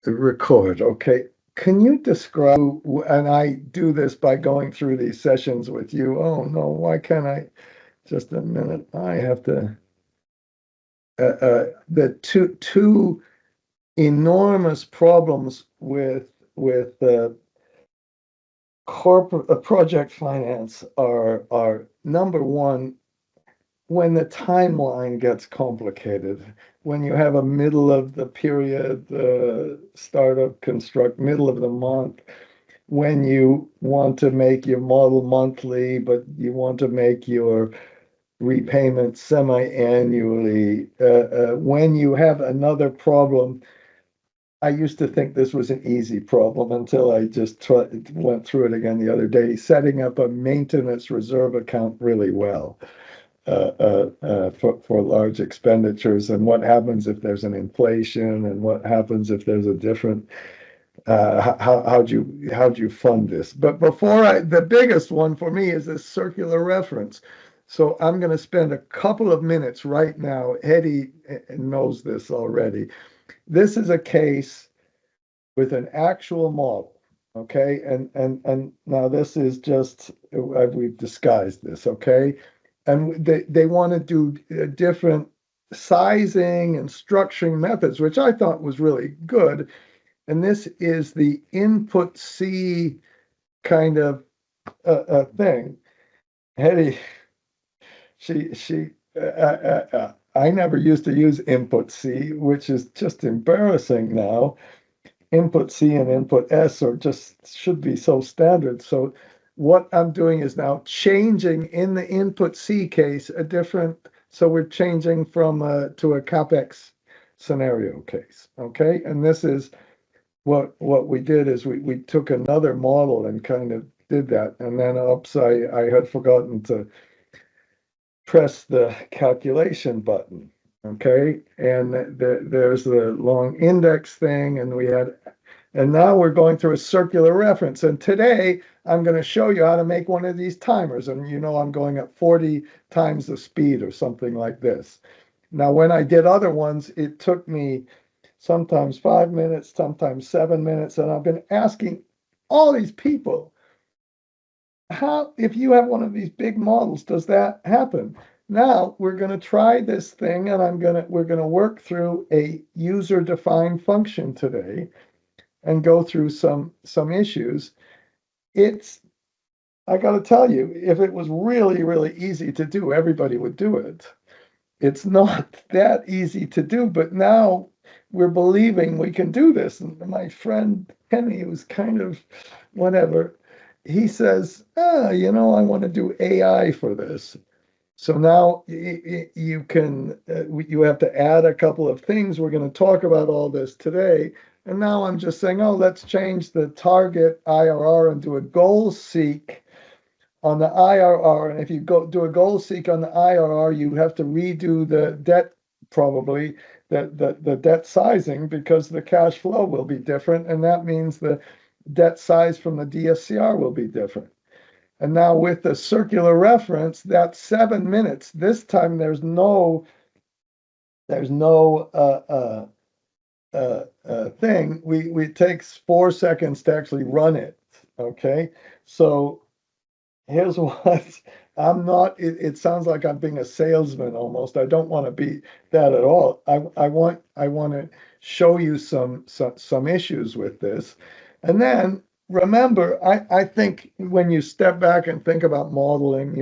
Record, okay. Can you describe, and I do this by going through these sessions with you. Oh no, why can't I? Just a minute. I have to, the two enormous problems with corporate project finance are number one, when the timeline gets complicated, when you have a middle of the period, start of construct, middle of the month, when you want to make your model monthly, but you want to make your repayment semi-annually, when you have another problem. I used to think this was an easy problem until I just went through it again the other day, setting up a maintenance reserve account really well for large expenditures, and what happens if there's an inflation, and what happens if there's a different how'd you fund this? But the biggest one for me is this circular reference. So I'm going to spend a couple of minutes right now. Hetty knows this already. This is a case with an actual model. Okay, and now this is just we've disguised this. Okay, and they want to do different sizing and structuring methods, which I thought was really good. And this is the input C kind of thing. Hetty, she I never used to use input C, which is just embarrassing now. Input C and input S are just should be so standard. So what I'm doing is now changing in the input C case a different. So we're changing from to a CapEx scenario case. Okay, and this is what we did is we took another model and kind of did that. And then oops, I had forgotten to press the calculation button. Okay, and there's the long index thing, and now we're going through a circular reference. And today I'm going to show you how to make one of these timers. And I'm going at 40 times the speed or something like this. Now, when I did other ones, it took me sometimes 5 minutes, sometimes 7 minutes. And I've been asking all these people, how, if you have one of these big models, does that happen? Now we're going to try this thing, and we're going to work through a user-defined function today and go through some issues. It's I got to tell you, if it was really, really easy to do, everybody would do it. It's not that easy to do, but now we're believing we can do this. And my friend Penny, who's kind of whatever, he says, I want to do AI for this. So now you have to add a couple of things. We're going to talk about all this today. And now I'm just saying, oh, let's change the target IRR and do a goal seek on the IRR. And if you go do a goal seek on the IRR, you have to redo the debt, probably the debt sizing, because the cash flow will be different. And that means the debt size from the DSCR will be different. And now with the circular reference, that's 7 minutes. This time there's no thing. We it takes 4 seconds to actually run it. Okay, so here's what I'm not. It sounds like I'm being a salesman almost. I don't want to be that at all. I want to show you some issues with this, and then remember, I think when you step back and think about modeling,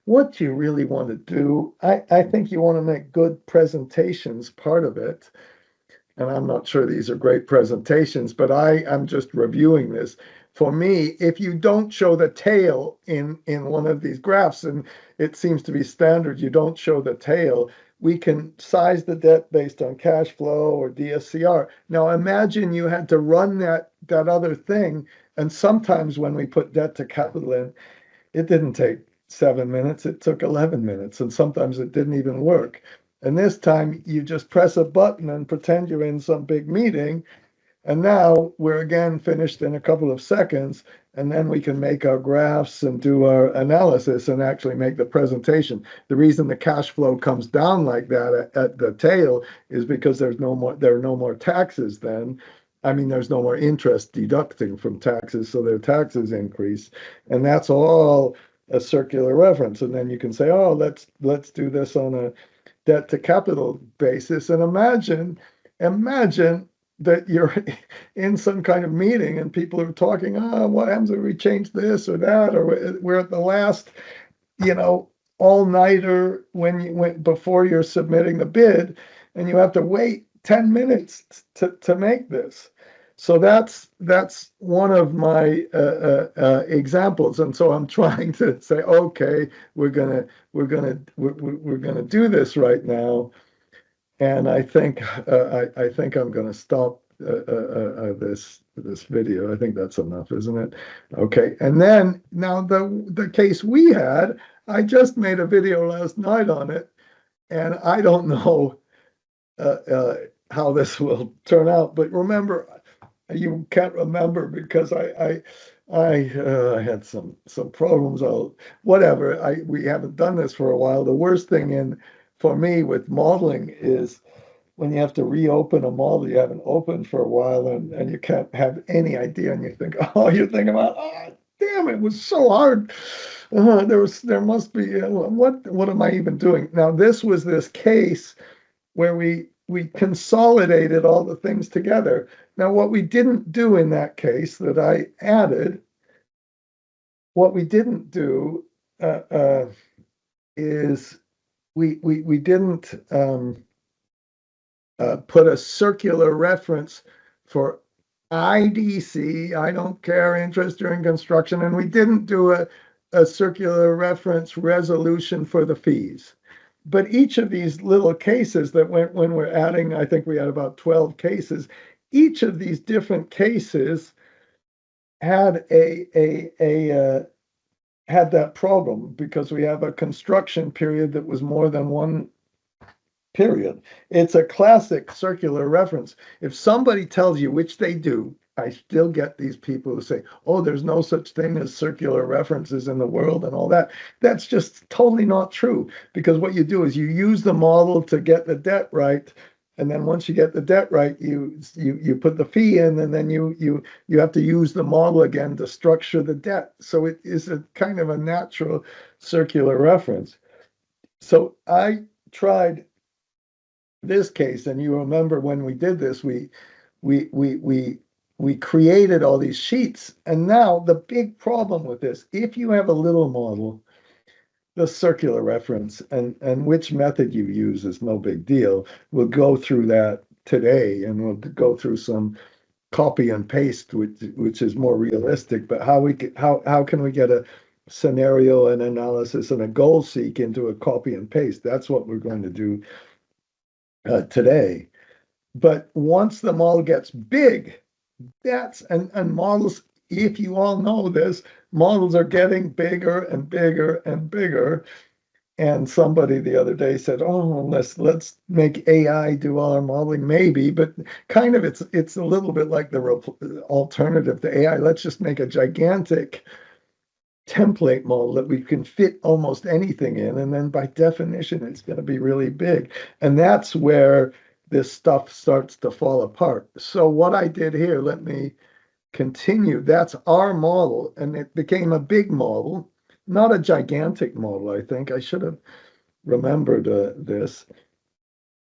what you really want to do. I think you want to make good presentations part of it. And I'm not sure these are great presentations, but I'm just reviewing this. For me, if you don't show the tail in one of these graphs, and it seems to be standard, you don't show the tail, we can size the debt based on cash flow or DSCR. Now imagine you had to run that other thing, and sometimes when we put debt to capital in, it didn't take 7 minutes, it took 11 minutes, and sometimes it didn't even work. And this time you just press a button and pretend you're in some big meeting. And now we're again finished in a couple of seconds. And then we can make our graphs and do our analysis and actually make the presentation. The reason the cash flow comes down like that at the tail is because there are no more taxes then. I mean, there's no more interest deducting from taxes, so their taxes increase. And that's all a circular reference. And then you can say, oh, let's do this on a debt to capital basis. And imagine that you're in some kind of meeting and people are talking, oh, what happens if we change this or that, or we're at the last, you know, all-nighter before you're submitting the bid, and you have to wait 10 minutes to make this. So that's one of my examples, and so I'm trying to say, okay, we're gonna do this right now, and I think I think I'm gonna stop this video. I think that's enough, isn't it? Okay, and then now the case we had, I just made a video last night on it, and I don't know how this will turn out. But remember, you can't remember because I had some problems. Whatever. We haven't done this for a while. The worst thing for me with modeling is when you have to reopen a model you haven't opened for a while, and you can't have any idea, and you think, oh, you're thinking about, oh, damn, it was so hard. There must be, what am I even doing? Now, this was this case where we consolidated all the things together. Now, what we didn't do in that case that I added, what we didn't do is we didn't put a circular reference for IDC, I don't care, interest during construction, and we didn't do a circular reference resolution for the fees. But each of these little cases that when we're adding, I think we had about 12 cases, each of these different cases had had that problem because we have a construction period that was more than one period. It's a classic circular reference. If somebody tells you, which they do, I still get these people who say, oh, there's no such thing as circular references in the world and all that. That's just totally not true, because what you do is you use the model to get the debt right. And then once you get the debt right, you put the fee in, and then you have to use the model again to structure the debt. So it is a kind of a natural circular reference. So I tried this case, and you remember when we did this, we created all these sheets. And now the big problem with this, if you have a little model, the circular reference and which method you use is no big deal. We'll go through that today, and we'll go through some copy and paste, which is more realistic. But how can we get a scenario and analysis and a goal seek into a copy and paste? That's what we're going to do today. But once the model gets big, and models, if you all know this, models are getting bigger and bigger and bigger. And somebody the other day said, oh, let's make AI do all our modeling, maybe, but kind of it's a little bit like the alternative to AI. Let's just make a gigantic template model that we can fit almost anything in, and then by definition it's going to be really big. And that's where this stuff starts to fall apart. So what I did here, let me continue. That's our model, and it became a big model, not a gigantic model. I think I should have remembered this.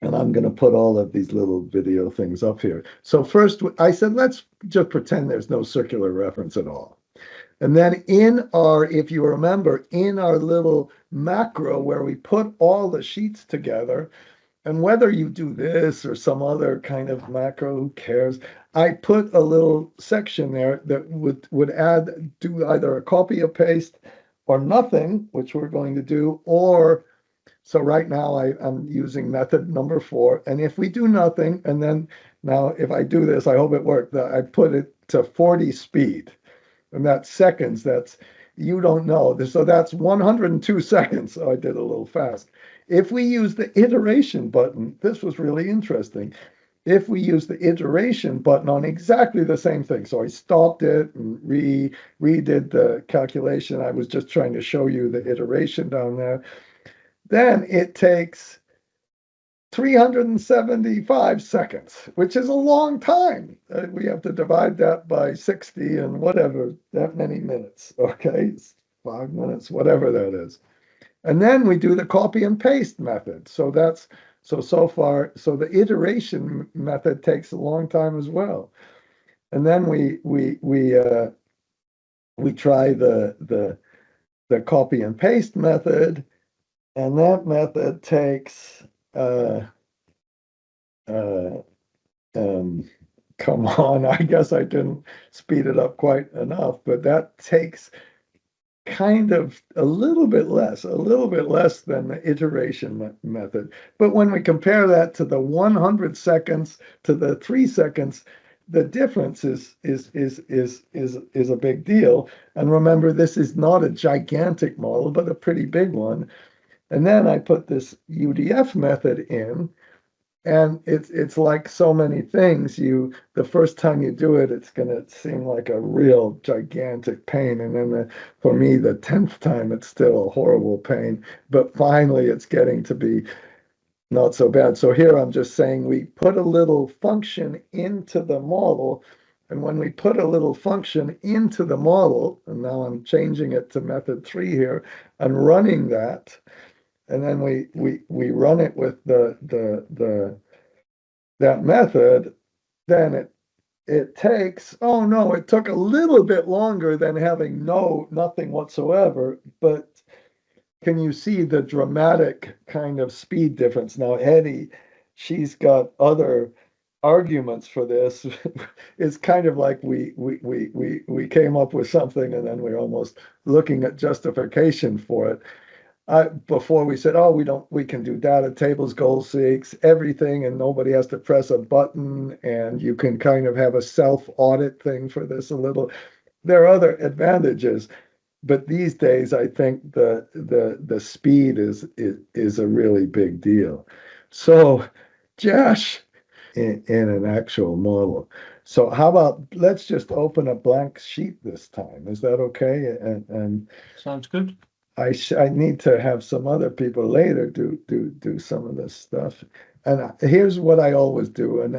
And I'm going to put all of these little video things up here. So first I said, let's just pretend there's no circular reference at all. And then if you remember, in our little macro where we put all the sheets together, and whether you do this or some other kind of macro, who cares? I put a little section there that would do either a copy or paste or nothing, which we're going to do, or so right now I'm using method number 4. And if we do nothing, and then now if I do this, I hope it worked, I put it to 40 speed. And that's seconds. You don't know. So that's 102 seconds. So I did a little fast. If we use the iteration button, this was really interesting. If we use the iteration button on exactly the same thing, so I stopped it and redid the calculation. I was just trying to show you the iteration down there. Then it takes 375 seconds, which is a long time. We have to divide that by 60 and whatever, that many minutes. Okay, 5 minutes, whatever that is. And then we do the copy and paste method. So that's so far. So the iteration method takes a long time as well. And then we try the copy and paste method, and that method takes uh, come on, I guess I didn't speed it up quite enough, but that takes kind of a little bit less than the iteration method. But when we compare that to the 100 seconds to the 3 seconds, the difference is a big deal. And remember, this is not a gigantic model, but a pretty big one. And then I put this UDF method in, and it's like so many things. The first time you do it, it's gonna seem like a real gigantic pain, and then for me, the 10th time, it's still a horrible pain. But finally, it's getting to be not so bad. So here I'm just saying we put a little function into the model, and when we put a little function into the model, and now I'm changing it to method 3 here, and running that. And then we run it with that method, then it takes, oh no, it took a little bit longer than having nothing whatsoever, but can you see the dramatic kind of speed difference? Now, Eddie, she's got other arguments for this. It's kind of like we came up with something and then we're almost looking at justification for it. Before we said, oh, we can do data tables, goal seeks, everything, and nobody has to press a button, and you can kind of have a self-audit thing for this a little. There are other advantages, but these days I think the speed is a really big deal. So, Josh, in an actual model. So how about let's just open a blank sheet this time? Is that okay? And Sounds good. I need to have some other people later do some of this stuff. And here's what I always do, and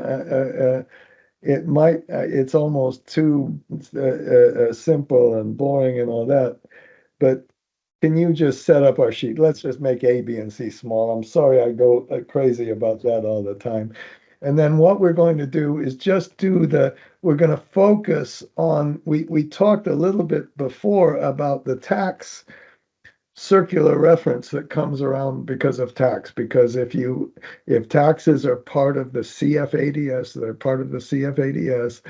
it's almost too simple and boring and all that. But can you just set up our sheet? Let's just make A, B, and C small. I'm sorry I go crazy about that all the time. And then what we're going to do is just we're going to focus on, we talked a little bit before about the tax circular reference that comes around because of tax. Because if taxes are part of the CFADS, they're part of the CFADS,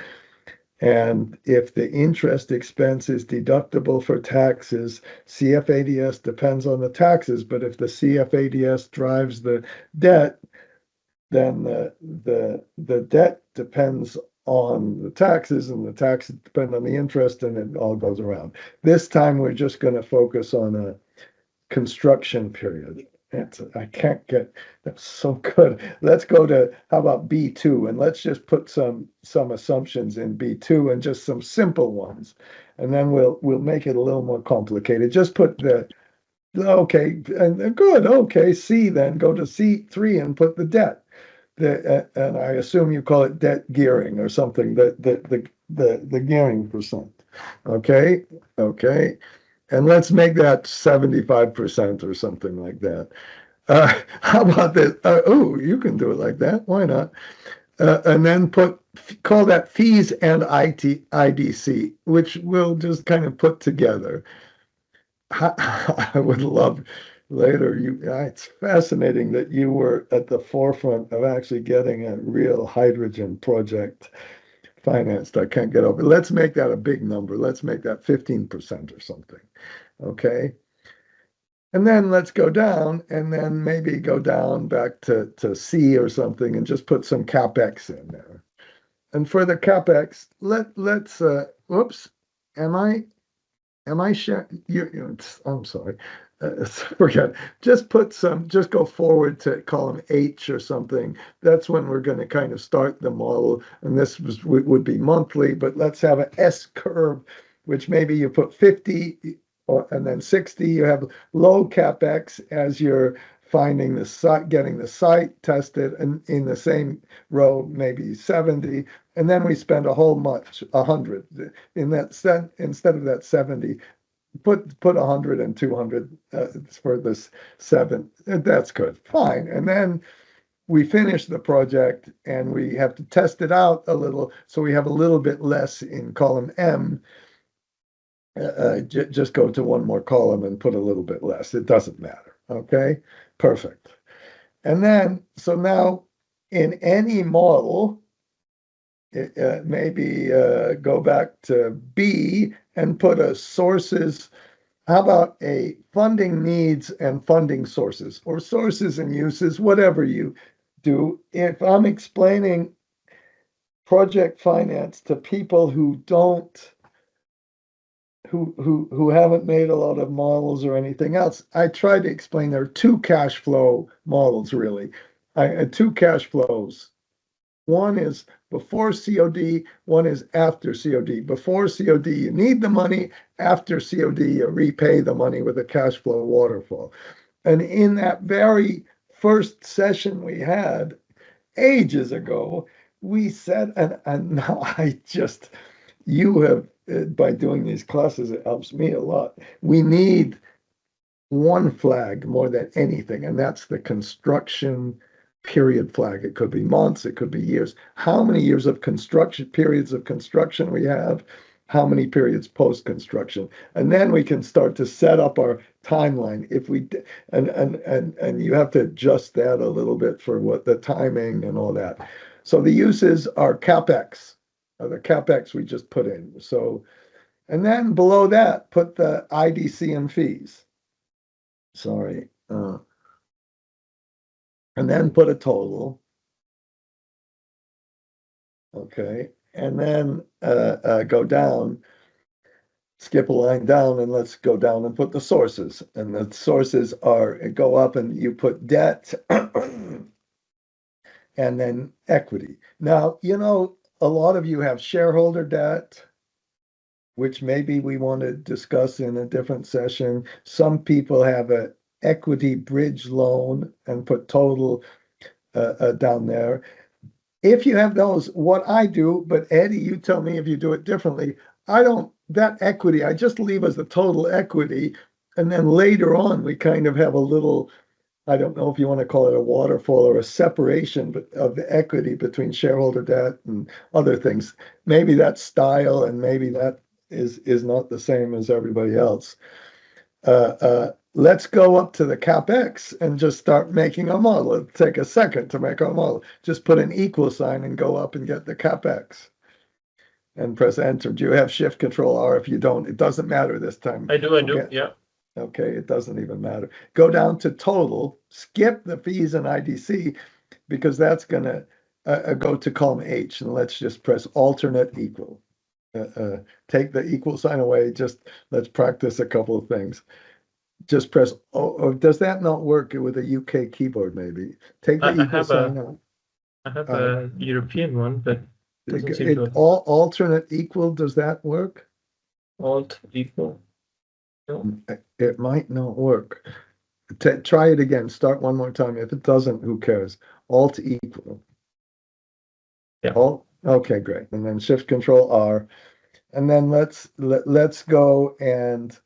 and if the interest expense is deductible for taxes, CFADS depends on the taxes. But if the CFADS drives the debt, then the debt depends on the taxes, and the taxes depend on the interest, and it all goes around. This time we're just going to focus on a construction period. I can't get, that's so good. Let's go to, how about B2, and let's just put some assumptions in B2 and just some simple ones. And then we'll make it a little more complicated. Just put okay, and good, okay, C, then go to C3 and put the debt. And I assume you call it debt gearing or something, the gearing percent. Okay, okay. And let's make that 75% or something like that. How about this? Oh, you can do it like that. Why not? And then call that fees and IDC, which we'll just kind of put together. I would love later. It's fascinating that you were at the forefront of actually getting a real hydrogen project financed. I can't get over. Let's make that a big number. Let's make that 15% or something. Okay. And then let's go down, and then maybe go down back to C or something and just put some CapEx in there. And for the CapEx, let's whoops, am I sharing? I'm sorry. Forget. Just go forward to column H or something. That's when we're going to kind of start the model. And this would be monthly, but let's have an S curve, which maybe you put 50 and then 60. You have low CapEx as your finding the site, getting the site tested, and in the same row, maybe 70, and then we spend a whole much, 100. In that instead of that 70, put 100 and 200 for this 7. That's good, fine. And then we finish the project and we have to test it out a little, so we have a little bit less in column M. Just go to one more column and put a little bit less. It doesn't matter. Okay, perfect. And then, so now in any model, maybe go back to B and put a sources. How about a funding needs and funding sources, or sources and uses, whatever you do. If I'm explaining project finance to people who haven't made a lot of models or anything else, I try to explain there are 2 cash flow models, really. 2 cash flows. One is before COD, one is after COD. Before COD, you need the money. After COD, you repay the money with a cash flow waterfall. And in that very first session we had ages ago, we said, and now you have, by doing these classes, it helps me a lot. We need one flag more than anything, and that's the construction period flag. It could be months, it could be years. How many years of periods of construction we have, how many periods post-construction, and then we can start to set up our timeline. If we and you have to adjust that a little bit for what the timing and all that. So the uses are CapEx, the CapEx we just put in. So, and then below that, put the IDC and fees. Sorry. And then put a total. Okay. And then go down, skip a line down, and let's go down and put the sources. And the sources go up and you put debt and then equity. Now, a lot of you have shareholder debt, which maybe we want to discuss in a different session. Some people have a equity bridge loan and put total down there. If you have those, what I do, but Eddie, you tell me if you do it differently. That equity, I just leave as the total equity. And then later on, we kind of have a little, I don't know if you want to call it a waterfall or a separation of the equity between shareholder debt and other things. Maybe that's style, and maybe that is not the same as everybody else. Let's go up to the CapEx and just start making a model. It'll take a second to make our model. Just put an equal sign and go up and get the CapEx. And press enter. Do you have Shift Control R? If you don't, it doesn't matter this time. I do, yeah. Okay, it doesn't even matter. Go down to total, skip the fees and IDC, because that's going to go to column H, and let's just press alternate equal. Take the equal sign away. Just let's practice a couple of things. Just press, or does that not work with a UK keyboard maybe? Take the equal sign out. I have a European one, but doesn't seem to. Alternate equal, does that work? Alt equal. No. It might not work. Try it again. Start one more time. If it doesn't, who cares? Alt equal. Yeah. Okay, great. And then Shift Control R. And then let's go and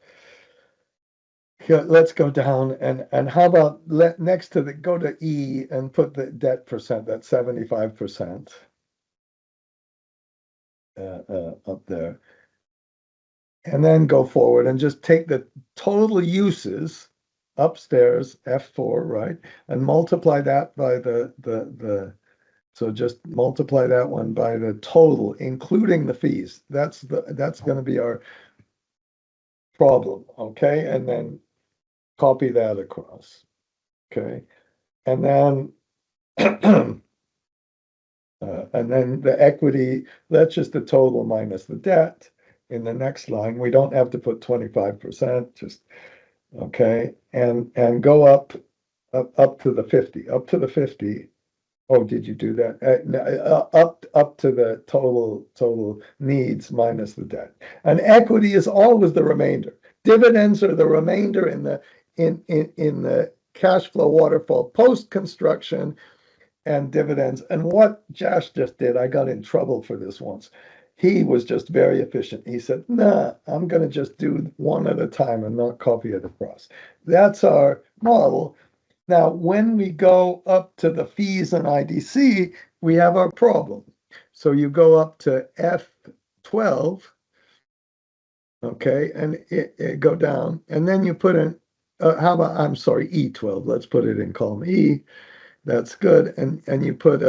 let's go down and how about next to go to E and put the debt percent, that's 75%. Up there, and then go forward and just take the total uses upstairs, F4, right, and multiply that by so just multiply that one by the total, including the fees. That's going to be our problem, okay, and then copy that across, okay, and then and then the equity, that's just the total minus the debt. In the next line, we don't have to put 25%, just, okay, and go up to the 50, up to the 50. Oh, did you do that? Up to the total needs minus the debt. And equity is always the remainder. Dividends are the remainder in the cash flow waterfall post-construction and dividends. And what Josh just did, I got in trouble for this once. He was just very efficient. He said, nah, I'm going to just do one at a time and not copy it across. That's our model. Now, when we go up to the fees and IDC, we have our problem. So you go up to F12, okay, and it go down, and then you put in, how about, I'm sorry, E12, let's put it in column E. That's good, and you put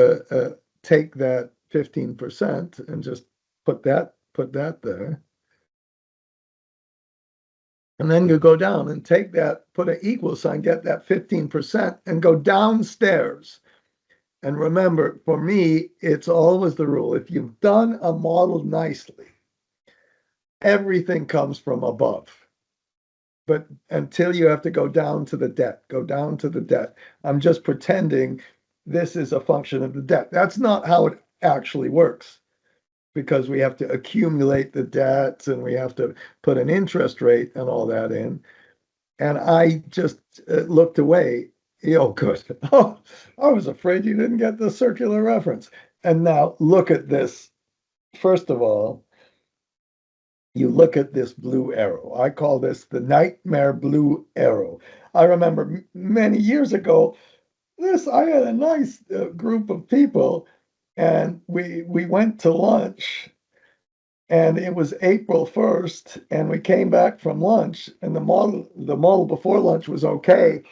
take that 15% and just put that there. And then you go down and take that, put an equal sign, get that 15% and go downstairs. And remember, for me, it's always the rule. If you've done a model nicely, everything comes from above. But until you have to go down to the debt, go down to the debt. I'm just pretending this is a function of the debt. That's not how it actually works, because we have to accumulate the debts and we have to put an interest rate and all that in. And I just looked away. Oh, good. Oh, I was afraid you didn't get the circular reference. And now look at this. First of all, you look at this blue arrow. I call this the nightmare blue arrow. I remember many years ago, I had a nice group of people, and we went to lunch, and it was April 1st, and we came back from lunch, and the model before lunch was okay.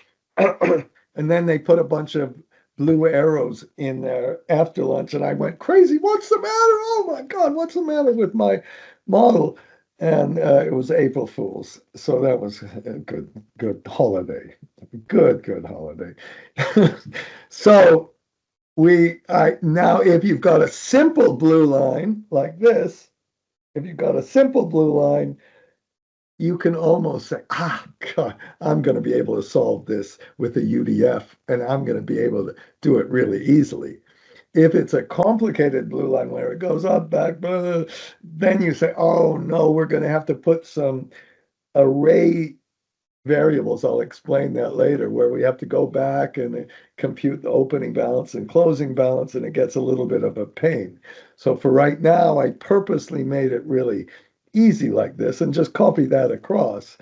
And then they put a bunch of blue arrows in there after lunch, and I went crazy. What's the matter? Oh my God, what's the matter with my model? And it was April Fool's, so that was a good holiday, good holiday. So now if you've got a simple blue line like this, if you've got a simple blue line, you can almost say, God, I'm going to be able to solve this with a UDF, and I'm going to be able to do it really easily. If it's a complicated blue line where it goes up, back, blah, then you say, oh no, we're going to have to put some array variables. I'll explain that later, where we have to go back and compute the opening balance and closing balance, and it gets a little bit of a pain. So for right now, I purposely made it really easy like this and just copy that across.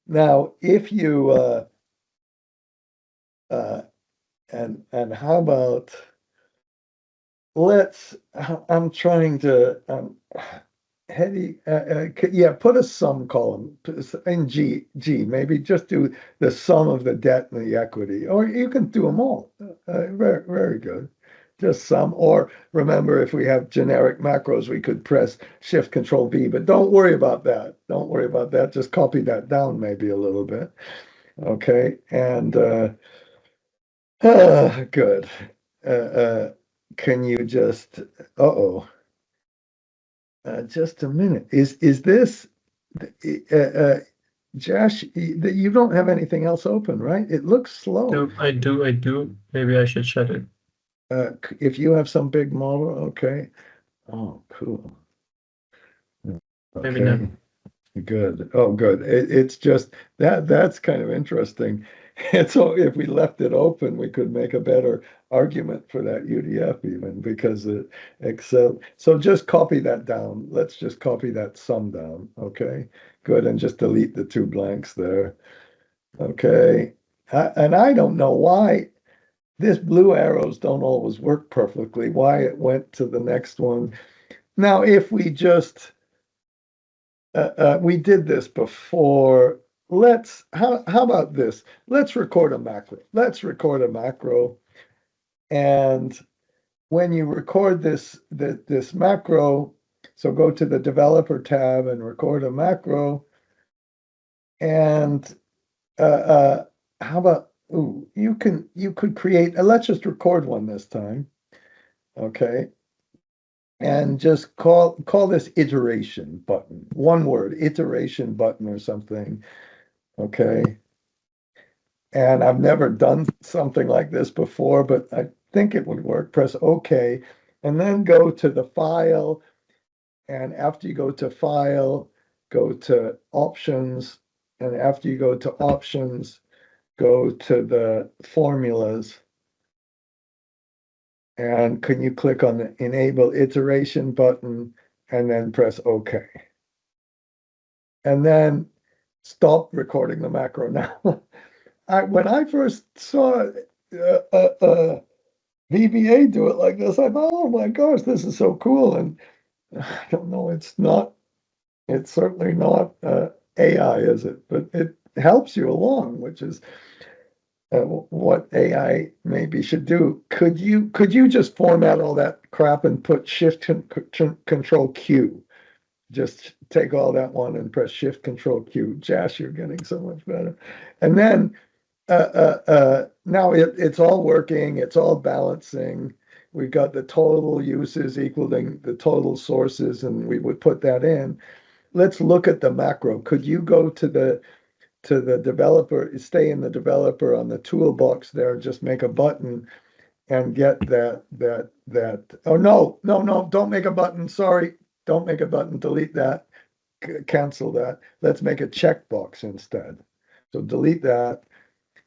Now, if you, and how about, I'm trying to, Hetty, yeah, put a sum column in G, maybe just do the sum of the debt and the equity, or you can do them all. Very, very good. Just sum, or remember, if we have generic macros, we could press Shift Control V, but don't worry about that. Don't worry about that. Just copy that down maybe a little bit. Okay, and good. Can you just, just a minute. Is this, Josh, you don't have anything else open, right? It looks slow. No, I do. Maybe I should shut it. If you have some big model, okay. Oh, cool. Maybe not. Good. Oh, good. It's just that's kind of interesting. And so if we left it open, we could make a better argument for that UDF even, because it Excel. So just copy that down. Let's just copy that sum down. Okay, good. And just delete the two blanks there. Okay. And I don't know why this blue arrows don't always work perfectly, why it went to the next one. Now, if we just, we did this before. How about this? Let's record a macro. Let's record a macro. And when you record this macro, so go to the developer tab and record a macro. And how about, you could create, let's just record one this time. Okay. And just call this iteration button. One word, iteration button or something. Okay. And I've never done something like this before, but I think it would work. Press OK, and then go to the file. And after you go to file, go to options. And after you go to options, go to the formulas. And can you click on the enable iteration button and then press OK? And then stop recording the macro. Now, when I first saw VBA do it like this, I thought, oh my gosh, this is so cool. And I don't know, it's certainly not AI, is it? But it helps you along, which is what AI maybe should do. Could you just format all that crap and put Shift Control Q? Just take all that one and press Shift Control Q. Josh, you're getting so much better. And then now it's all working. It's all balancing. We've got the total uses equaling the total sources, and we would put that in. Let's look at the macro. Could you go to the developer, stay in the developer on the toolbox there, just make a button and get that. Oh, no, don't make a button. Sorry, don't make a button. Delete that. Cancel that. Let's make a checkbox instead. So delete that,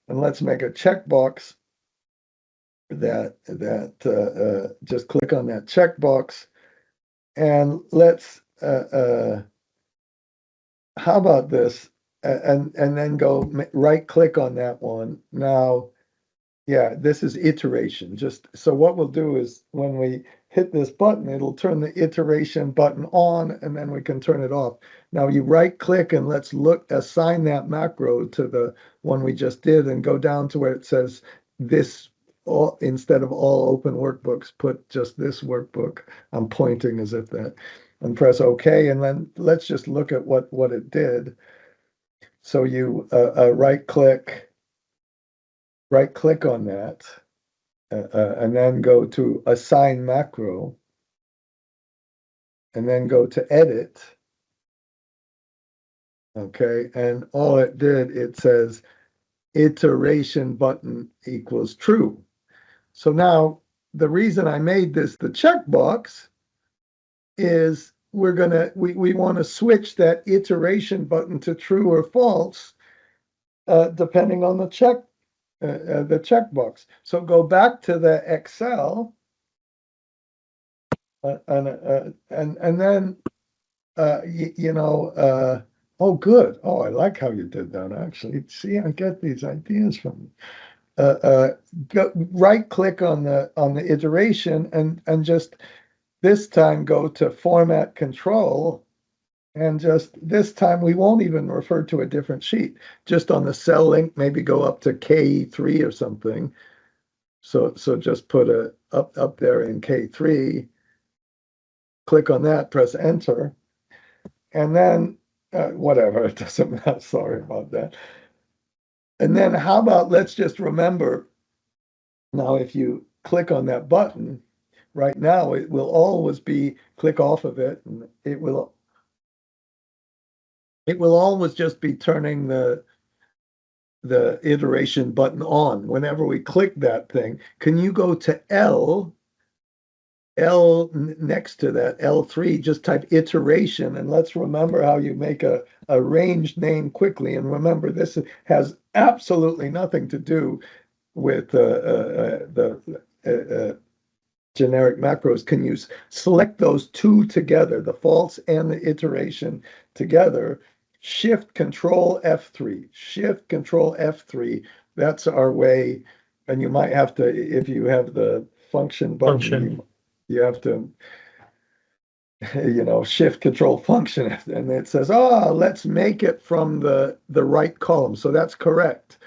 and let's make a checkbox that just click on that checkbox, and let's how about this? And then go right click on that one. Now, yeah, this is iteration. Just so what we'll do is when we hit this button, it'll turn the iteration button on, and then we can turn it off. Now you right click and let's assign that macro to the one we just did and go down to where it says this, all instead of all open workbooks, put just this workbook. I'm pointing as if that, and press OK, and then let's just look at what it did. So you right click on that, and then go to assign macro, and then go to edit. Okay, and all it did, it says iteration button equals true. So now the reason I made this the checkbox is we want to switch that iteration button to true or false, depending on the checkbox. So go back to the Excel, and then oh, good. Oh, I like how you did that. Actually, see, I get these ideas from right click on the iteration and just this time go to format control. And just this time, we won't even refer to a different sheet. Just on the cell link, maybe go up to K3 or something. So just put up there in K3. Click on that, press enter, and then whatever, it doesn't matter. Sorry about that. And then how about let's just remember now, if you click on that button right now, it will always be click off of it, and it will always just be turning the iteration button on whenever we click that thing. Can you go to L next to that, L3, just type iteration, and let's remember how you make a range name quickly. And remember, this has absolutely nothing to do with the generic macros. Can you select those two together, the false and the iteration together? Shift Control F3. Shift Control F3. That's our way. And you might have to, if you have the function button, you have to, Shift Control Function, and it says, let's make it from the right column. So that's correct.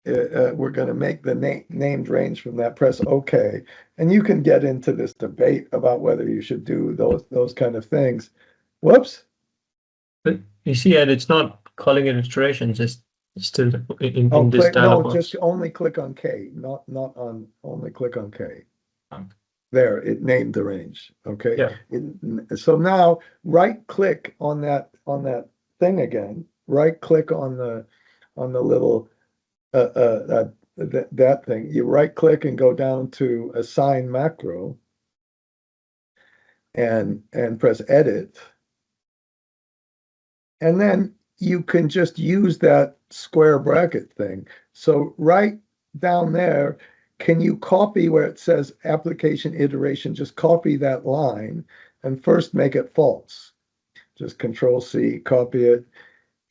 We're going to make the named range from that. Press OK, and you can get into this debate about whether you should do those kind of things. Whoops. But you see, Ed, it's not calling it iteration. Just still in this dialog box. Just only click on K, not on. Only click on K. There, it named the range. Okay. Yeah. So now right click on that thing again. Right click on the little that thing. You right click and go down to assign macro and press edit. And then you can just use that square bracket thing. So right down there, can you copy where it says application iteration? Just copy that line and first make it false. Just Control C, copy it,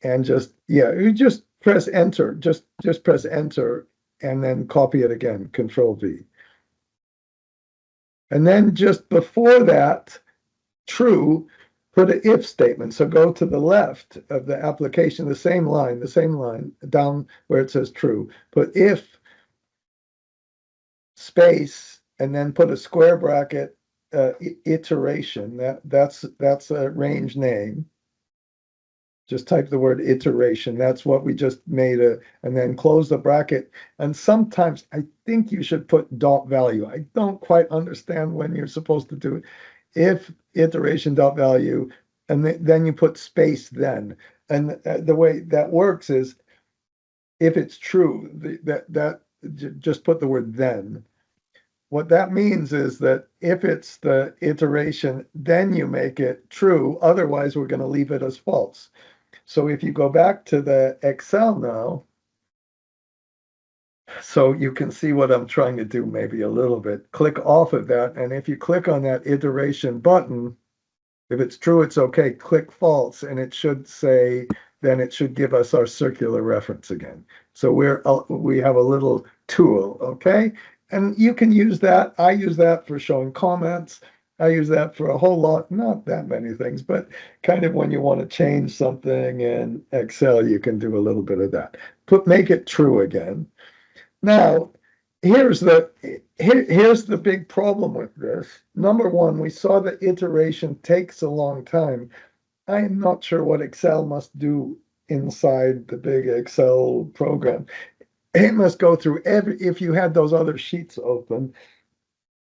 and you just press enter. Just press enter and then copy it again, Control V. And then just before that, true, put an if statement. So go to the left of the application, the same line, down where it says true. Put if space, and then put a square bracket, iteration. That's a range name. Just type the word iteration. That's what we just made, and then close the bracket. And sometimes I think you should put dot value. I don't quite understand when you're supposed to do it. If iteration dot value, and then you put space then. And the way that works is, if it's true, just put the word then. What that means is that if it's the iteration, then you make it true. Otherwise, we're going to leave it as false. So if you go back to the Excel now, so you can see what I'm trying to do maybe a little bit. Click off of that, and if you click on that iteration button, if it's true, it's okay. Click false, and it should say, then it should give us our circular reference again. So we have a little tool, okay? And you can use that. I use that for showing comments. I use that for a whole lot, not that many things, but kind of when you want to change something in Excel, you can do a little bit of that. Make it true again. Now, here's the big problem with this. Number one, we saw that iteration takes a long time. I'm not sure what Excel must do inside the big Excel program. It must go through if you had those other sheets open,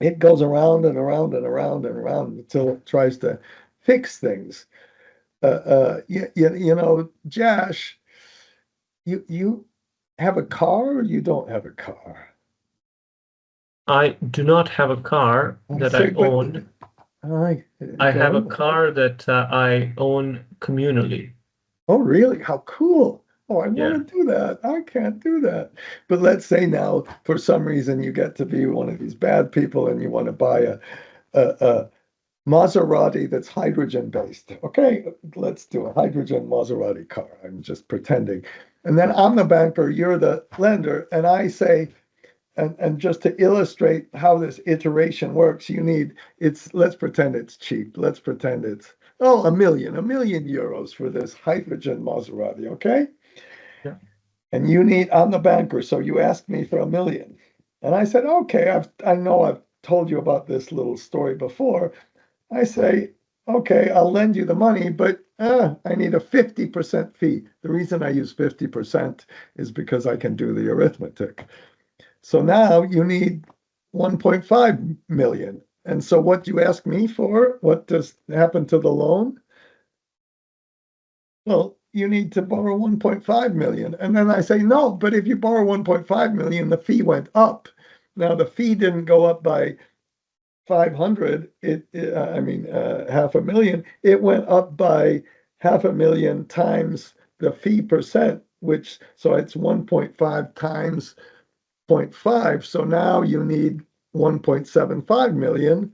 it goes around and around and around and around until it tries to fix things. You know, Josh, you have a car or you don't have a car? I do not have a car that I own. I have a car that I own communally. Oh, really? How cool. Oh, I want to do that. I can't do that. But let's say now, for some reason, you get to be one of these bad people and you want to buy a Maserati that's hydrogen based. Okay, let's do a hydrogen Maserati car. I'm just pretending. And then I'm the banker, you're the lender, and I say, and just to illustrate how this iteration works, let's pretend it's cheap. Let's pretend it's, $1 million euros for this hydrogen Maserati, okay? Yeah. And I'm the banker, so you asked me for $1 million. And I said, okay, I know I've told you about this little story before. I say, okay, I'll lend you the money, but I need a 50% fee. The reason I use 50% is because I can do the arithmetic. So now you need 1.5 million. And so what do you ask me for? What does happen to the loan? Well, you need to borrow 1.5 million. And then I say, no, but if you borrow 1.5 million, the fee went up. Now the fee didn't go up by 500, half a million. It went up by half a million times the fee percent, so it's 1.5 times 0.5. So now you need 1.75 million.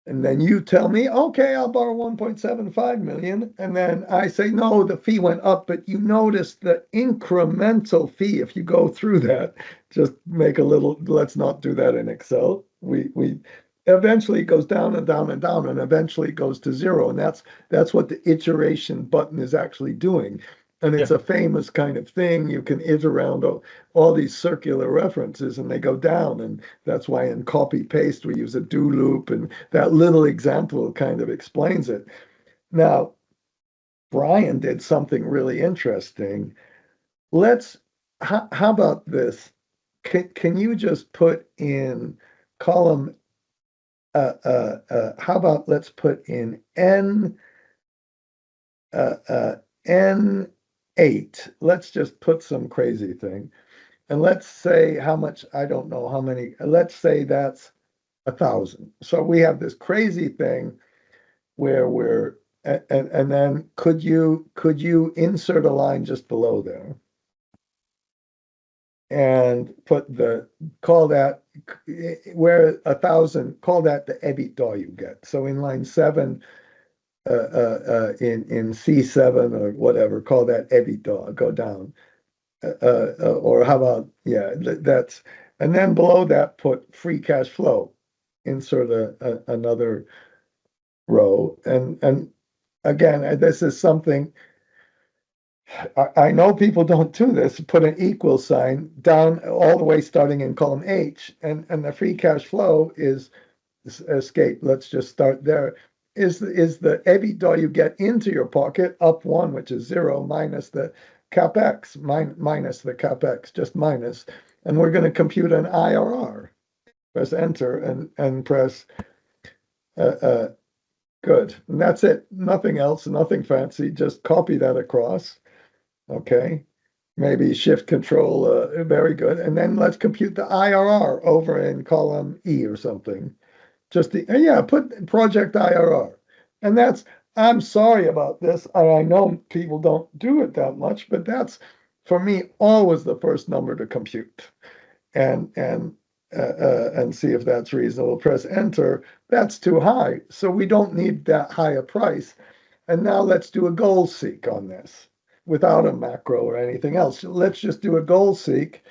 And then you tell me, okay, I'll borrow 1.75 million. And then I say, no, the fee went up, but you notice the incremental fee. If you go through that, just let's not do that in Excel. We eventually it goes down and down and down, and eventually it goes to zero. And that's what the iteration button is actually doing. And it's a famous kind of thing. You can iterate around all these circular references and they go down. And that's why in copy paste, we use a do loop. And that little example kind of explains it. Now, Brian did something really interesting. How about this? Can you just put in column, how about let's put in N8. Let's just put some crazy thing. And let's say how much, I don't know how many, let's say that's 1,000. So we have this crazy thing where we're and then could you insert a line just below there? And call that, where 1,000, call that the EBITDA you get. So in line 7, in C7 or whatever, call that EBITDA, go down. Or how about, yeah, that's, and then below that, put free cash flow, insert another row. And again, this is something, I know people don't do this, put an equal sign down all the way starting in column H, and the free cash flow is escape. Let's just start there. Is the EBITDA you get into your pocket up 1, which is 0, minus the capex, minus the capex, just minus, and we're going to compute an IRR. Press enter and press good. And that's it. Nothing else, nothing fancy. Just copy that across. Okay, maybe shift control, very good. And then let's compute the IRR over in column E or something. Just yeah, put project IRR. And that's, I'm sorry about this. I know people don't do it that much, but that's, for me, always the first number to compute. And see if that's reasonable. Press enter. That's too high. So we don't need that high a price. And now let's do a goal seek on this without a macro or anything else. Let's just do a goal seek.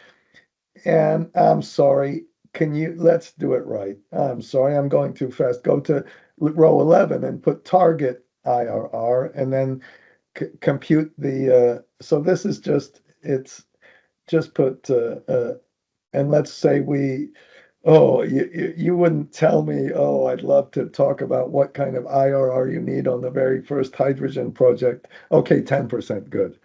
And I'm sorry, let's do it right. I'm sorry, I'm going too fast. Go to row 11 and put target IRR and then compute the, so this is it's just put, and let's say you wouldn't tell me, oh, I'd love to talk about what kind of IRR you need on the very first hydrogen project. Okay, 10%, good.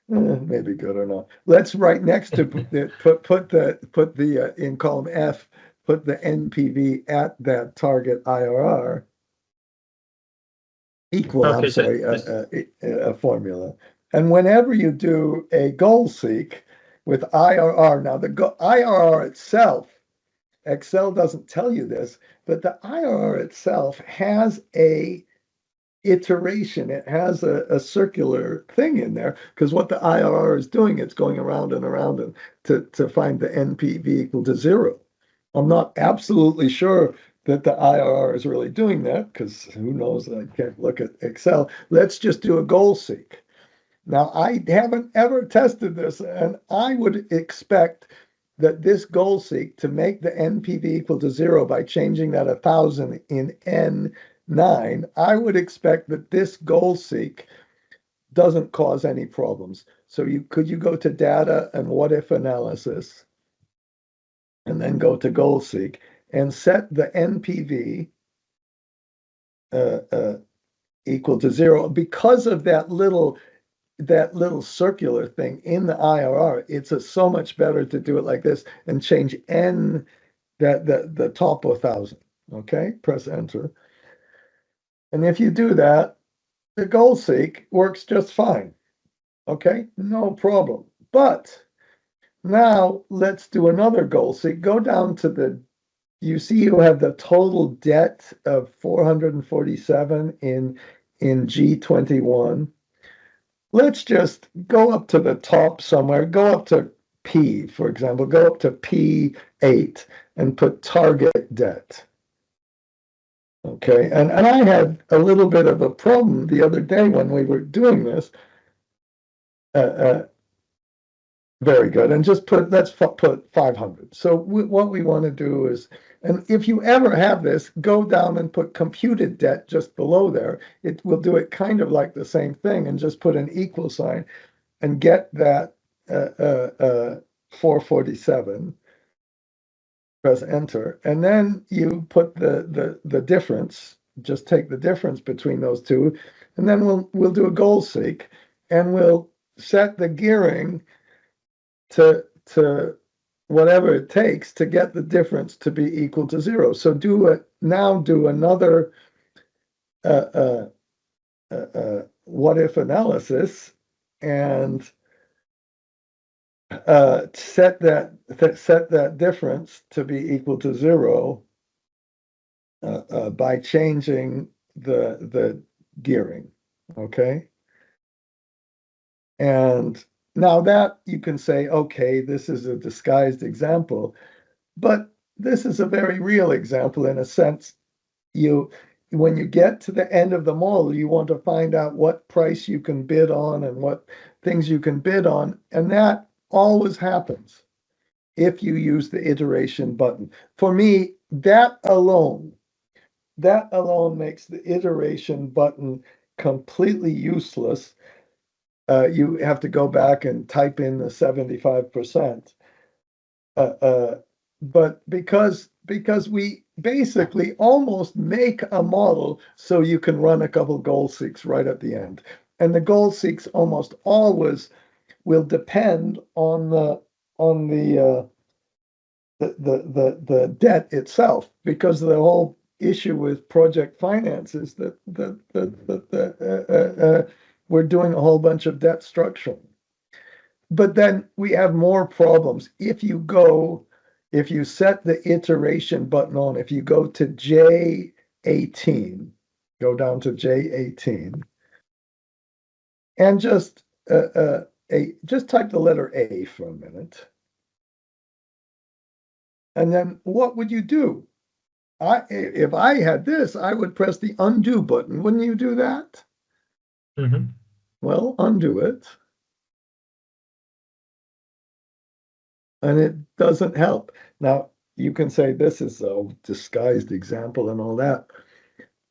Maybe good or not. Let's right next to put the in column F, put the NPV at that target IRR equal, Okay, I'm sorry, a formula. And whenever you do a goal seek with IRR, now the IRR itself, Excel doesn't tell you this, but the IRR itself has a iteration. It has a circular thing in there, because what the IRR is doing, it's going around and around and to find the NPV equal to 0. I'm not absolutely sure that the IRR is really doing that, because who knows, I can't look at Excel. Let's just do a goal seek. Now, I haven't ever tested this, and I would expect that this goal seek to make the NPV equal to 0 by changing that 1,000 in N9, I would expect that this goal seek doesn't cause any problems. So could you go to data and what if analysis, and then go to goal seek and set the NPV equal to 0. Because of that little circular thing in the IRR, it's so much better to do it like this and change N, the top 1,000. Okay, press enter. And if you do that, the goal seek works just fine. Okay, no problem. But now let's do another goal seek. Go down to you see you have the total debt of 447 in G21. Let's just go up to the top somewhere, go up to P, for example, go up to P8 and put target debt. Okay, and I had a little bit of a problem the other day when we were doing this. Very good, and just let's put 500. So what we want to do is, and if you ever have this, go down and put computed debt just below there. It will do it kind of like the same thing, and just put an equal sign and get that 447. Press enter, and then you put the difference. Just take the difference between those two, and then we'll do a goal seek, and we'll set the gearing to whatever it takes to get the difference to be equal to 0. So do another what if analysis, and set that difference to be equal to 0 by changing the gearing, okay? And now that you can say, okay, this is a disguised example, but this is a very real example in a sense. When you get to the end of the model, you want to find out what price you can bid on and what things you can bid on, and that always happens if you use the iteration button. For me, that alone makes the iteration button completely useless. You have to go back and type in the 75%. But because we basically almost make a model so you can run a couple goal seeks right at the end. And the goal seeks almost always will depend on the debt itself, because the whole issue with project finance is that we're doing a whole bunch of debt structuring. But then we have more problems. If you set the iteration button on, if you go to J18, go down to J18, and just type the letter A for a minute. And then what would you do? If I had this, I would press the undo button. Wouldn't you do that? Mm-hmm. Well, undo it. And it doesn't help. Now, you can say this is a disguised example and all that.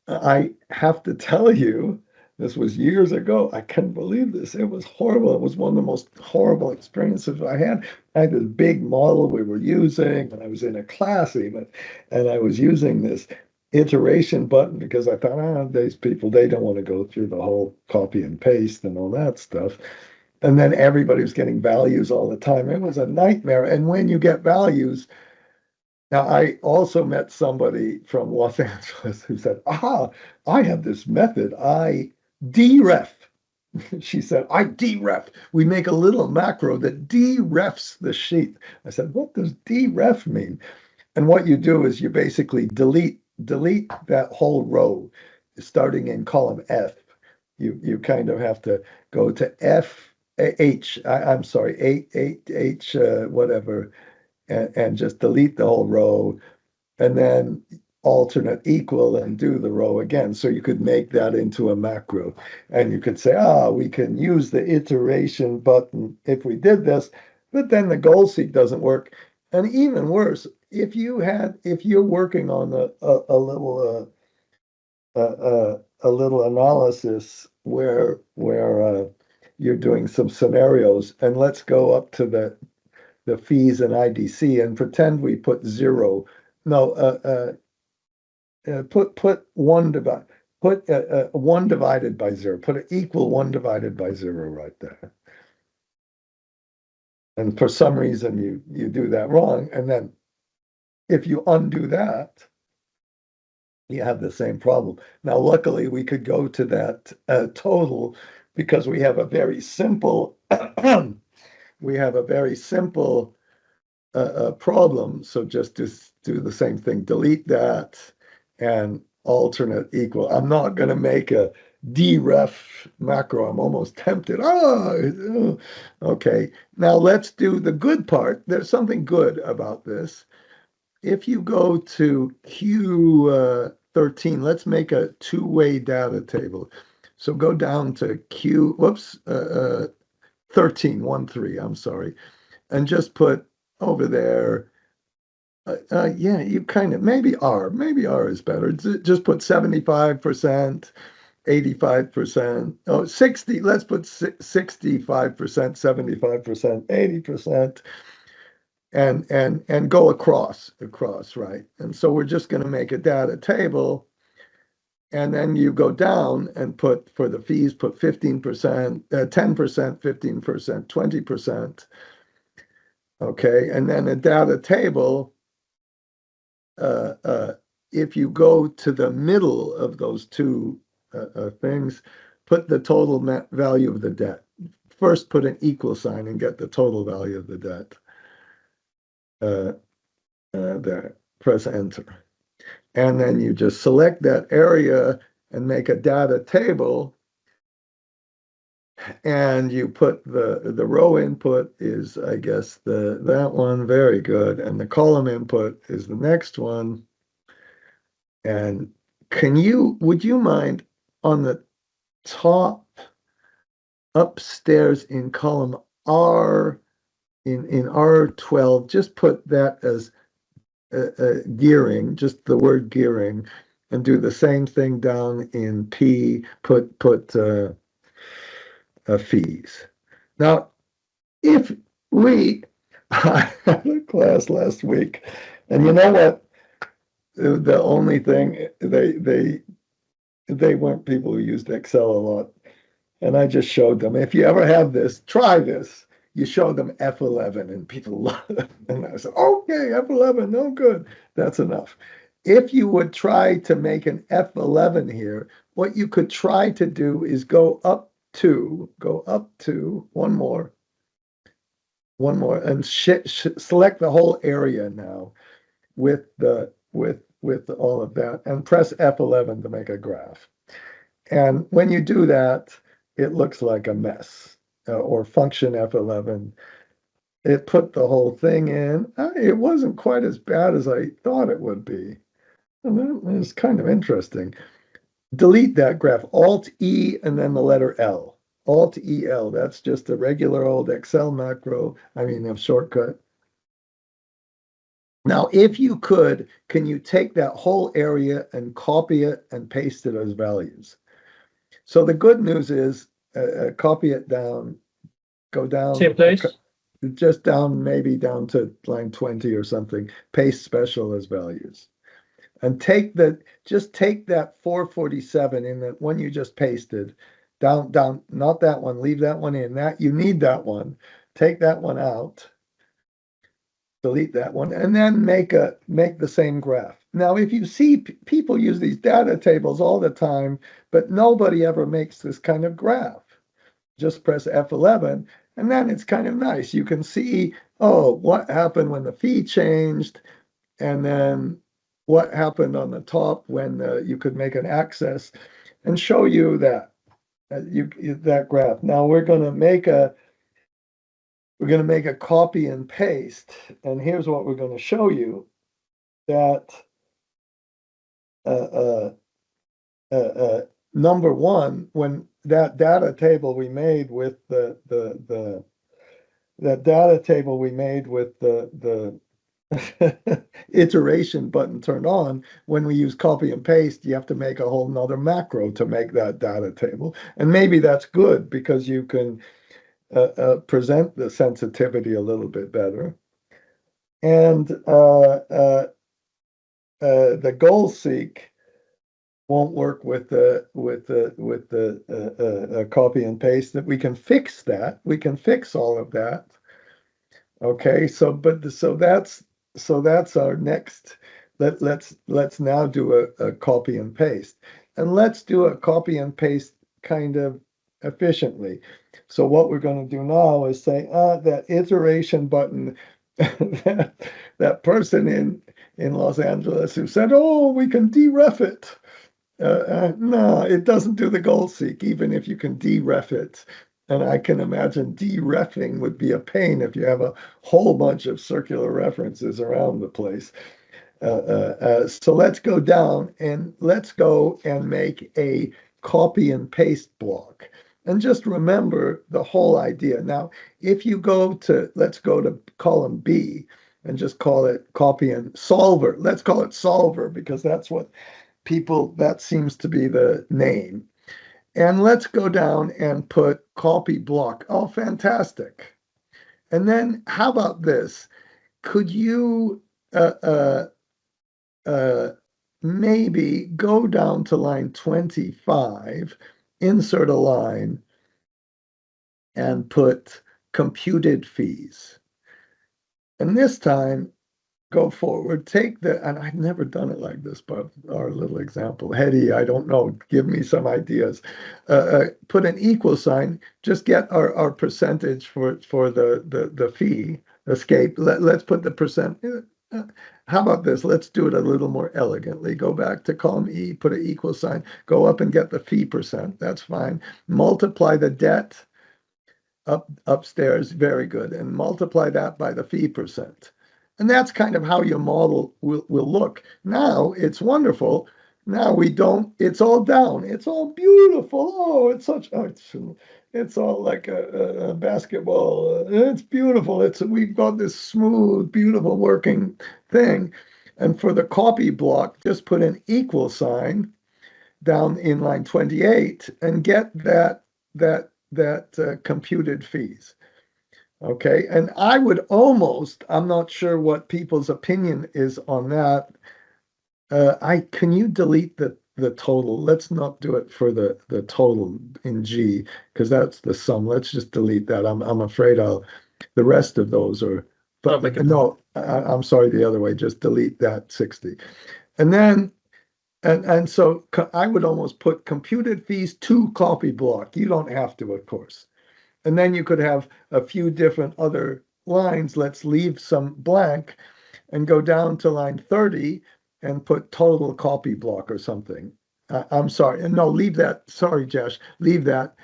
I have to tell you, this was years ago. I can't believe this. It was horrible. It was one of the most horrible experiences I had. I had this big model we were using, and I was in a class even, and I was using this iteration button because I thought, these people, they don't want to go through the whole copy and paste and all that stuff. And then everybody was getting values all the time. It was a nightmare. And when you get values, now I also met somebody from Los Angeles who said, I have this method. I deref. She said, I deref. We make a little macro that derefs the sheet. I said, what does deref mean? And what you do is you basically delete that whole row starting in column F. You kind of have to go to I'm sorry, H, whatever, and just delete the whole row, and then alternate equal and do the row again. So you could make that into a macro. And you could say, we can use the iteration button if we did this, but then the goal seek doesn't work. And even worse, if you're working on a little analysis where you're doing some scenarios, and let's go up to the fees and IDC and pretend we put zero. No, put one divided by zero. Put an equal 1 divided by 0 right there. And for some reason you do that wrong, and then if you undo that, you have the same problem. Now, luckily, we could go to that total because we have a very simple problem. So just do the same thing, delete that and alternate equal. I'm not going to make a deref macro. I'm almost tempted. Okay. Now let's do the good part. There's something good about this. If you go to Q13, let's make a two-way data table. So go down to 13, 1-3, I'm sorry, and just put over there, yeah, you kind of, maybe R is better. Just put 75%, 85%, 60, let's put 65%, 75%, 80%. And go across, right? And so we're just going to make a data table, and then you go down and put, for the fees, put 15%, 10%, 15%, 20%. Okay, and then a data table, if you go to the middle of those two things, put the total value of the debt. First, put an equal sign and get the total value of the debt. There, press enter. And then you just select that area and make a data table, and you put the row input is, I guess, that one, very good, and the column input is the next one. And would you mind on the top upstairs in column R, in R12, just put that as gearing, just the word gearing, and do the same thing down in P, put fees. Now, if I had a class last week, and you know what? The only thing, they weren't people who used Excel a lot. And I just showed them, if you ever have this, try this. You show them F11 and people love it. And I said, okay, F11, no good. That's enough. If you would try to make an F11 here, what you could try to do is go up to one more, and select the whole area now with all of that, and press F11 to make a graph. And when you do that, it looks like a mess, or function F11. It put the whole thing in. It wasn't quite as bad as I thought it would be. And it's kind of interesting. Delete that graph, Alt-E, and then the letter L. Alt-E-L, that's just a regular old Excel macro, a shortcut. Now, if you could, can you take that whole area and copy it and paste it as values? So the good news is, copy it down, go down. Same place? Just down, maybe down to line 20 or something, paste special as values. And just take that 447 in the one you just pasted, down, not that one, leave that one in. That you need that one. Take that one out, delete that one, and then make the same graph. Now, if you see people use these data tables all the time, but nobody ever makes this kind of graph. Just press F11, and then it's kind of nice. You can see, oh, what happened when the fee changed, and then what happened on the top when you could make an access, and show you that that graph. Now we're going to make a copy and paste, and here's what we're going to show you, that number one, when that data table we made with the iteration button turned on, when we use copy and paste, you have to make a whole nother macro to make that data table. And maybe that's good because you can present the sensitivity a little bit better. And the goal seek won't work with the copy and paste. That we can fix that. We can fix all of that. Okay, so that's our next. Let's now do a copy and paste, and let's do a copy and paste kind of efficiently. So what we're going to do now is say, that iteration button, that person in Los Angeles who said, oh, we can deref it. No, it doesn't do the goal seek, even if you can deref it. And I can imagine derefing would be a pain if you have a whole bunch of circular references around the place. So let's go down and let's go and make a copy and paste block. And just remember the whole idea. Now, if you let's go to column B and just call it copy and solver. Let's call it solver because that's what that seems to be the name. And let's go down and put copy block. Oh, fantastic. And then how about this? Could you maybe go down to line 25, insert a line, and put computed fees. And this time, go forward, and I've never done it like this, but our little example, Hetty, I don't know, give me some ideas. Put an equal sign, just get our percentage for the fee, escape. Let's put the percent, how about this? Let's do it a little more elegantly. Go back to column E, put an equal sign, go up and get the fee percent. That's fine. Multiply the debt upstairs, very good, and multiply that by the fee percent. And that's kind of how your model will look. Now it's wonderful. Now we don't, it's all down. It's all beautiful. Oh, it's such, it's all like a basketball. It's beautiful. We've got this smooth, beautiful working thing. And for the copy block, just put an equal sign down in line 28 and get that computed fees. Okay, and I would almost, I'm not sure what people's opinion is on that. Can you delete the total? Let's not do it for the total in G, because that's the sum. Let's just delete that. I'm afraid the rest of those are, but no, I'm sorry, the other way, just delete that 60. And then, and so I would almost put computed fees to copy block. You don't have to, of course. And then you could have a few different other lines. Let's leave some blank and go down to line 30 and put total copy block or something. I'm sorry. No, leave that. Sorry, Josh, leave that.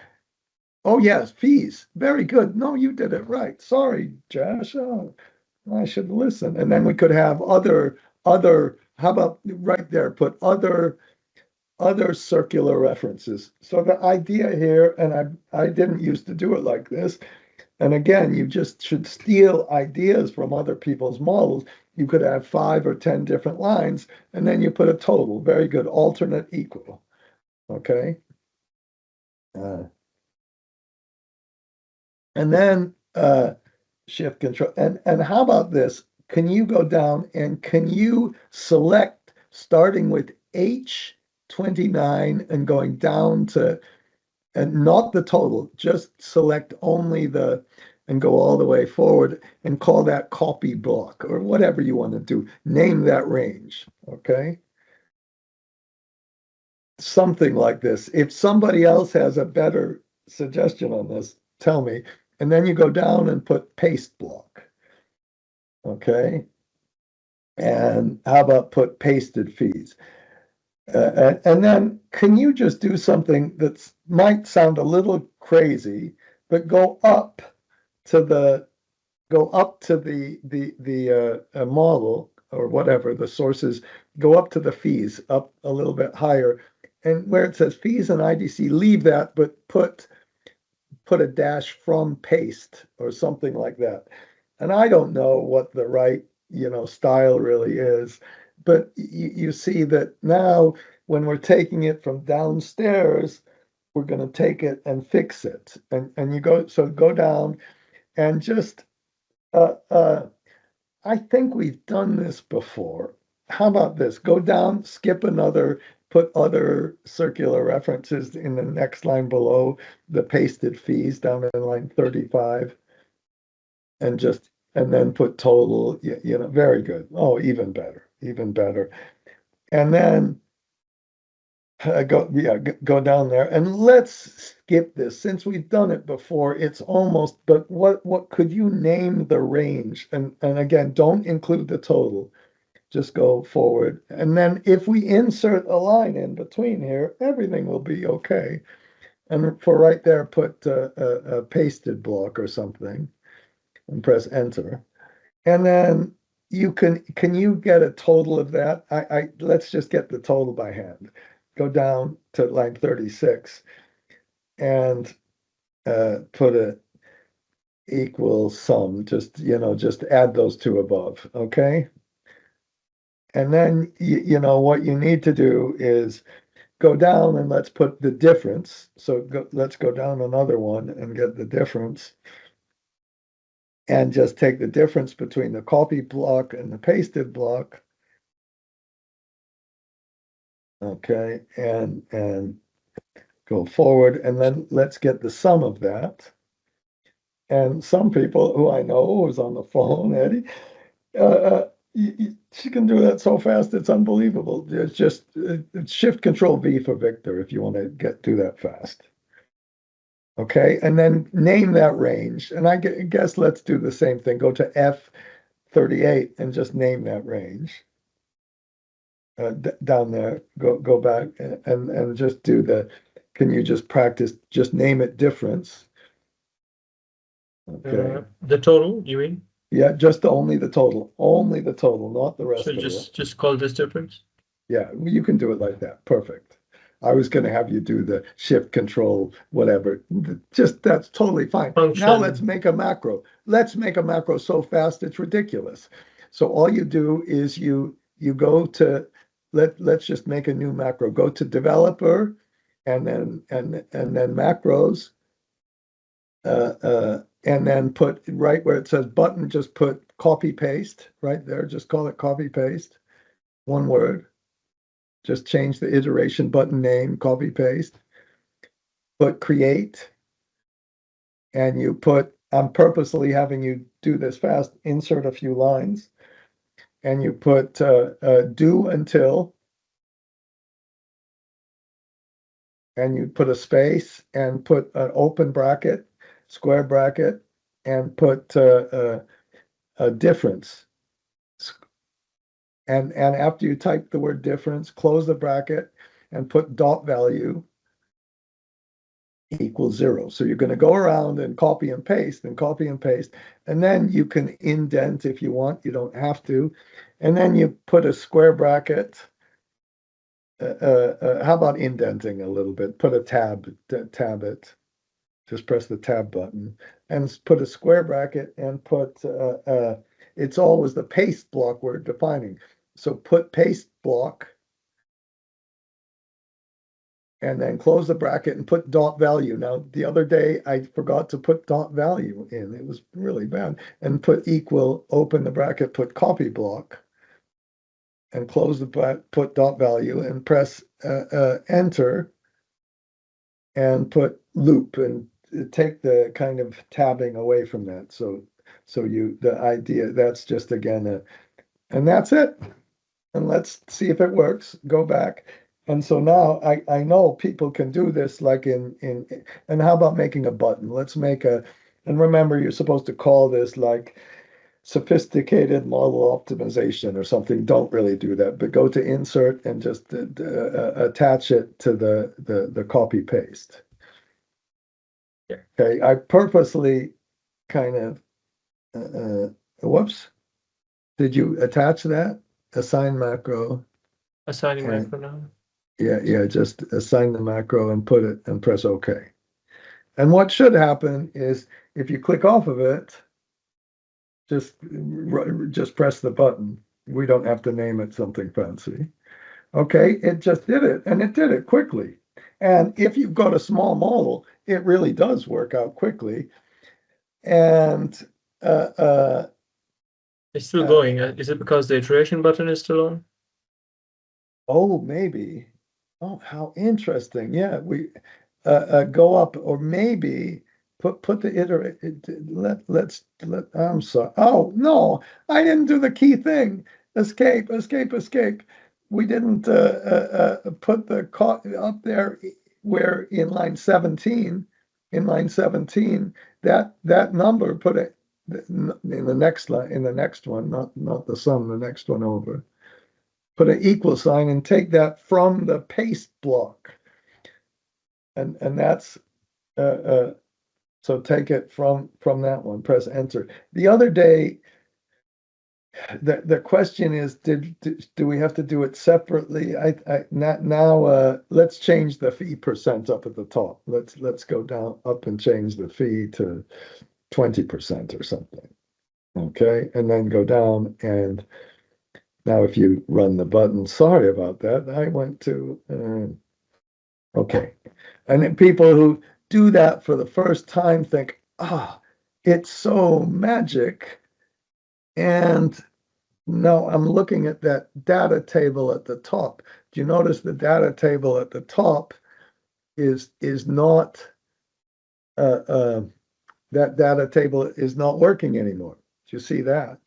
Oh, yes, fees. Very good. No, you did it right. Sorry, Josh. Oh, I should listen. And then we could have other, how about right there, put other circular references. So the idea here, and I didn't used to do it like this, and again, you just should steal ideas from other people's models. You could have 5 or 10 different lines, and then you put a total. Very good. Alternate equal. Okay. And then shift control. And how about this? Can you go down and can you select starting with H29 and going down to, and not the total, just select only and go all the way forward and call that copy block or whatever you want to do. Name that range, okay? Something like this. If somebody else has a better suggestion on this, tell me. And then you go down and put paste block, okay? And how about put pasted fees? And then can you just do something that might sound a little crazy, but go up to the model or whatever the sources, go up to the fees, up a little bit higher, and where it says fees and IDC, leave that, but put a dash from paste or something like that. And I don't know what the right style really is, but you see that now when we're taking it from downstairs, we're going to take it and fix it. And you go down and just, I think we've done this before. How about this? Go down, skip another, put other circular references in the next line below the pasted fees down in line 35 and then put total, very good. Oh, even better. And then go down there and let's skip this since we've done it before. It's almost, but what could you name the range? And again, don't include the total. Just go forward. And then if we insert a line in between here, everything will be okay. And for right there, put a pasted block or something and press enter. And then can you get a total of that? Let's just get the total by hand. Go down to line 36 and put a equal sum. Just add those two above, okay? And then what you need to do is go down and let's put the difference. So let's go down another one and get the difference. And just take the difference between the copy block and the pasted block. Okay, and go forward, and then let's get the sum of that. And some people who I know is on the phone, Eddie, she can do that so fast, it's unbelievable. It's just Shift Control V for Victor if you want to do that fast. Okay, and then name that range. And I guess let's do the same thing. Go to 38 and just name that range. Down there, go back and just do can you just practice, just name it difference? Okay. The total, you mean? Yeah, just only the total, not the rest So of it. just call this difference? Yeah, you can do it like that. Perfect. I was going to have you do the shift control, whatever. Just that's totally fine. Function. Now let's make a macro. Let's make a macro so fast it's ridiculous. So all you do is you go to let's just make a new macro. Go to developer and then macros and then put right where it says button, just put copy paste right there. Just call it copy paste. One word. Just change the iteration button name, copy paste, put create, and you put, I'm purposely having you do this fast, insert a few lines, and you put do until, and you put a space and put an open bracket, square bracket, and put a difference. And after you type the word difference, close the bracket and put dot value equals 0. So you're going to go around and copy and paste and copy and paste. And then you can indent if you want. You don't have to. And then you put a square bracket. How about indenting a little bit? Put a tab it. Just press the tab button and put a square bracket and put, it's always the paste block we're defining. So put paste block and then close the bracket and put dot value. Now, the other day I forgot to put dot value in. It was really bad. And put equal, open the bracket, put copy block, and close the put dot value and press enter and put loop and take the kind of tabbing away from that. So the idea, that's just again, and that's it. And let's see if it works. Go back. And so now I know people can do this like and how about making a button? Let's make and remember you're supposed to call this like sophisticated model optimization or something. Don't really do that, but go to insert and just attach it to the copy paste. Okay, I purposely kind of, whoops. Did you attach that? Assign macro. Assigning macro now. Yeah, just assign the macro and put it and press OK. And what should happen is if you click off of it, just press the button. We don't have to name it something fancy. Okay, it just did it, and it did it quickly. And if you've got a small model, it really does work out quickly. And it's still going. Is it because the iteration button is still on? Oh, maybe. Oh, how interesting. Yeah, we go up, or maybe put the iterate. Let's I'm sorry. Oh no, I didn't do the key thing. Escape. We didn't put the up there where in line 17. In line 17, that number, put it in the next line, in the next one, not the sum, the next one over. Put an equal sign and take that from the paste block. And that's so take it from that one, press enter. The other day, the question is, do we have to do it separately? Now let's change the fee percent up at the top. Let's go down up and change the fee to 20% or something. Okay, and then go down and now if you run the button, sorry about that. I went to okay. And then people who do that for the first time think, it's so magic. And no, I'm looking at that data table at the top. Do you notice the data table at the top is not that data table is not working anymore? Do you see that?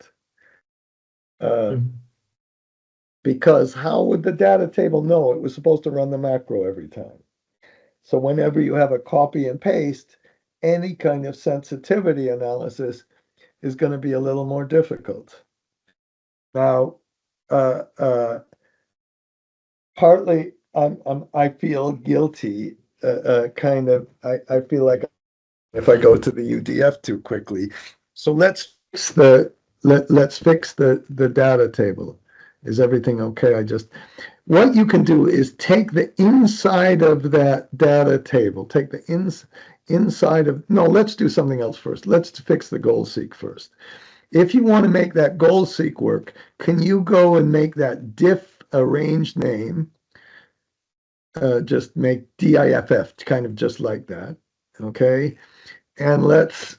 Because how would the data table know it was supposed to run the macro every time? So whenever you have a copy and paste, any kind of sensitivity analysis is going to be a little more difficult. Now, partly I feel guilty, kind of, I feel like if I go to the UDF too quickly. So let's fix let's fix the data table. Is everything okay? What you can do is take the inside of that data table, take the inside of, no, let's do something else first. Let's fix the goal seek first. If you want to make that goal seek work, can you go and make that diff arrange name, just make DIFF, kind of just like that, okay? And let's,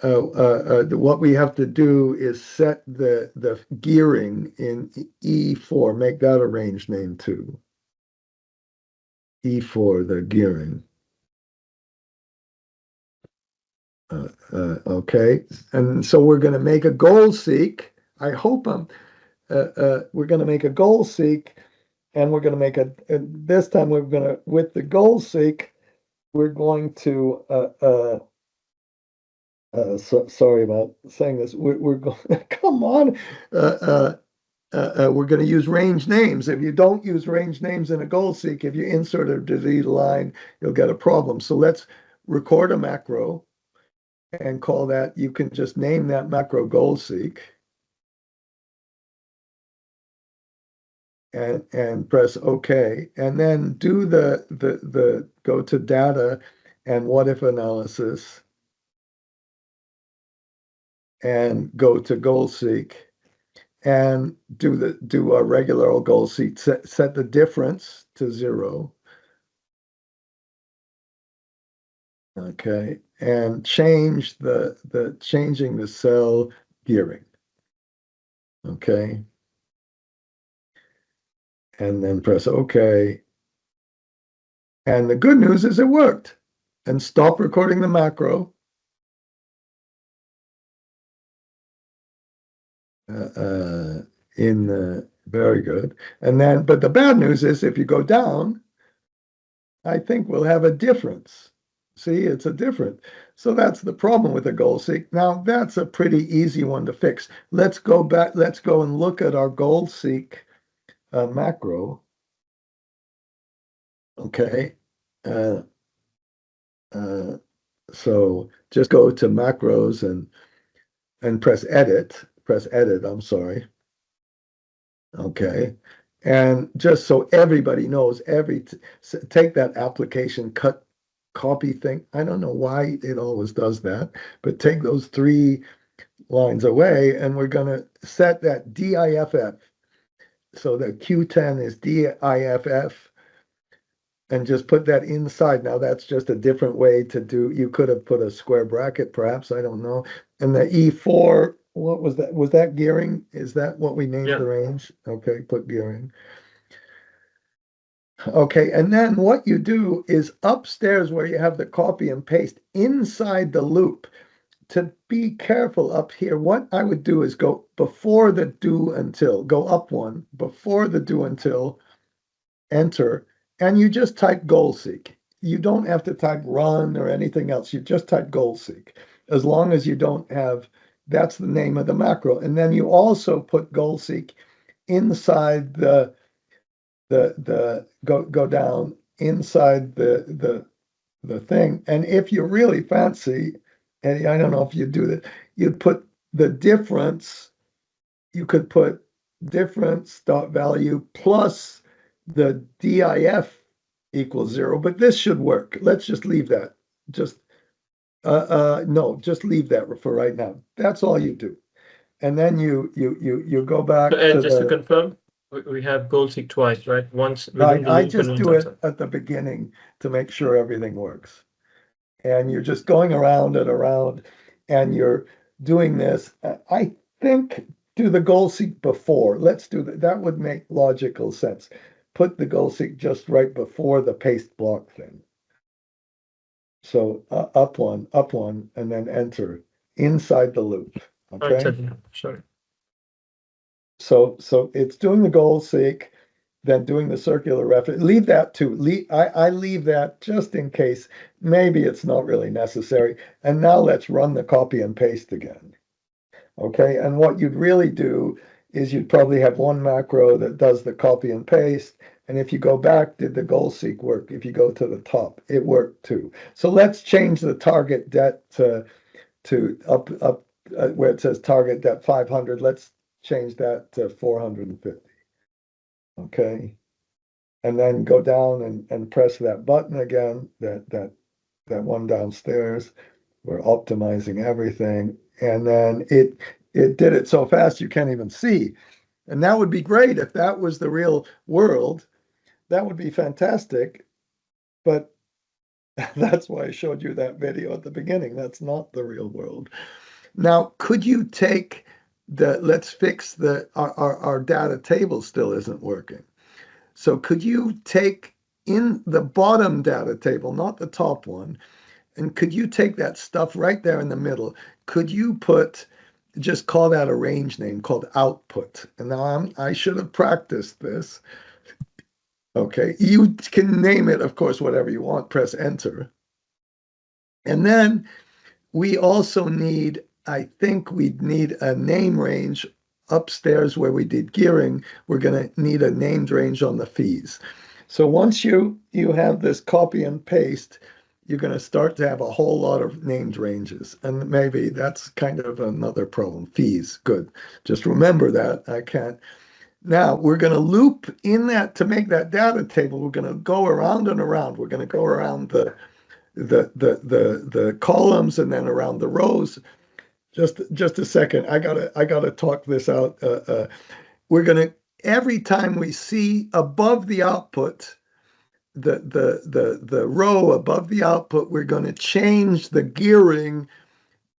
what we have to do is set the gearing in E4, make that a range name too. E4, the gearing. Okay, and so we're going to make a goal seek. I hope we're going to make a goal seek, and we're going to make this time we're going to, with the goal seek, we're going to, sorry about saying this. We're going, come on. We're going to use range names. If you don't use range names in a goal seek, if you insert a delete line, you'll get a problem. So let's record a macro and call that, you can just name that macro goal seek. And press OK, and then do the go to data and what if analysis, and go to goal seek, and do a regular old goal seek. Set the difference to 0. Okay, and change changing the cell gearing. Okay. And then press OK. And the good news is it worked. And stop recording the macro. Very good. And then, but the bad news is if you go down, I think we'll have a difference. See, it's a difference. So that's the problem with the goal seek. Now that's a pretty easy one to fix. Let's go back. Let's go and look at our goal seek macro. Okay. So just go to macros and press edit. Press edit, I'm sorry. Okay. And just so everybody knows, take that application cut copy thing. I don't know why it always does that, but take those 3 lines away, and we're going to set that DIFF. So the Q10 is DIFF, and just put that inside. Now that's just a different way to do. You could have put a square bracket, perhaps, I don't know. And the E4, what was that? Was that gearing? Is that what we named the range? Okay, put gearing. Okay, and then what you do is upstairs where you have the copy and paste inside the loop. To be careful up here, what I would do is go before the do until, go up one, before the do until, enter, and you just type goal seek. You don't have to type run or anything else. You just type goal seek, as long as you don't have, that's the name of the macro. And then you also put goal seek inside the go down inside the thing. And if you're really fancy, and I don't know if you do that, you'd put the difference. You could put difference dot value plus the DIF equals 0, but this should work. Let's just leave that. Just no, just leave that for right now. That's all you do. And then you go back to just to confirm, we have goal seek twice, right? Once I just do it at the beginning to make sure everything works. And you're just going around and around, and you're doing this. I think do the goal seek before. Let's do that. That would make logical sense. Put the goal seek just right before the paste block thing. So up one, and then enter inside the loop. Okay. Sorry. So it's doing the goal seek, then doing the circular reference. Leave that too. I leave that just in case. Maybe it's not really necessary. And now let's run the copy and paste again. Okay, and what you'd really do is you'd probably have one macro that does the copy and paste. And if you go back, did the goal seek work? If you go to the top, it worked too. So let's change the target debt to up where it says target debt 500. Let's change that to 450. Okay. And then go down and press that button again, that one downstairs. We're optimizing everything. And then it did it so fast you can't even see. And that would be great if that was the real world. That would be fantastic. But that's why I showed you that video at the beginning. That's not the real world. Now, could you take let's fix our data table still isn't working. So could you take in the bottom data table, not the top one, and could you take that stuff right there in the middle? Could you just call that a range name called output? And now I should have practiced this. Okay, you can name it, of course, whatever you want, press enter. And then we also need, I think we'd need a name range upstairs where we did gearing. We're going to need a named range on the fees. So once you have this copy and paste, you're going to start to have a whole lot of named ranges. And maybe that's kind of another problem. Fees, good. Just remember that. I can't. Now we're going to loop in that to make that data table. We're going to go around and around. We're going to go around the columns and then around the rows. Just a second. I gotta talk this out. We're gonna every time we see above the output, the row above the output, we're going to change the gearing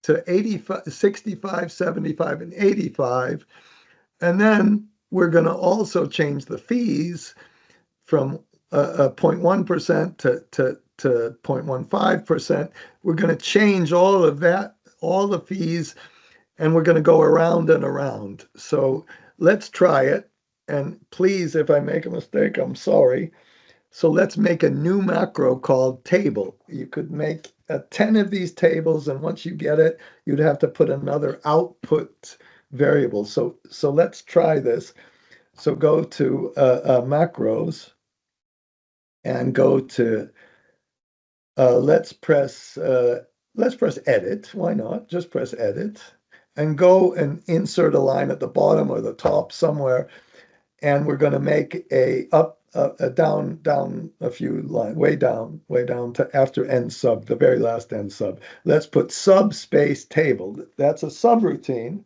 to 85, 65, 75, and 85. And then we're going to also change the fees from 0.1% to 0.15%. We're going to change all of that, all the fees, and we're going to go around and around. So let's try it. And please, if I make a mistake, I'm sorry. So let's make a new macro called table. You could make 10 of these tables, and once you get it, you'd have to put another output variable. So let's try this. So go to macros and go to let's press edit. Why not? Just press edit and go and insert a line at the bottom or the top somewhere. And we're going to make a down a few lines, way down to after end sub, the very last end sub. Let's put sub space table. That's a subroutine.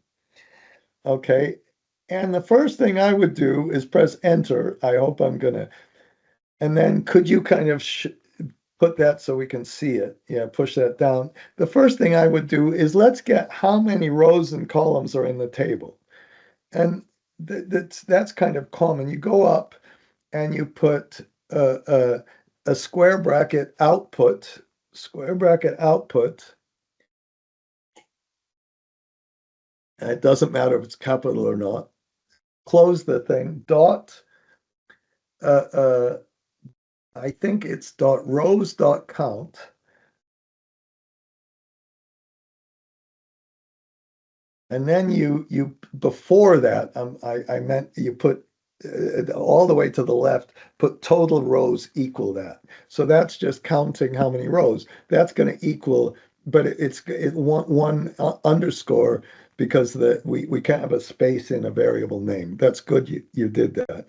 Okay. And the first thing I would do is press enter. I hope I'm going to. And then could you kind of put that so we can see it? Yeah, push that down. The first thing I would do is let's get how many rows and columns are in the table. And that's kind of common. You go up and you put a square bracket output, and it doesn't matter if it's capital or not. Close the thing, dot, I think it's dot rows dot count. And then you before that, I meant you put all the way to the left, put total rows equal that. So that's just counting how many rows. That's going to equal, but it's one underscore because we can't have a space in a variable name. That's good. You did that.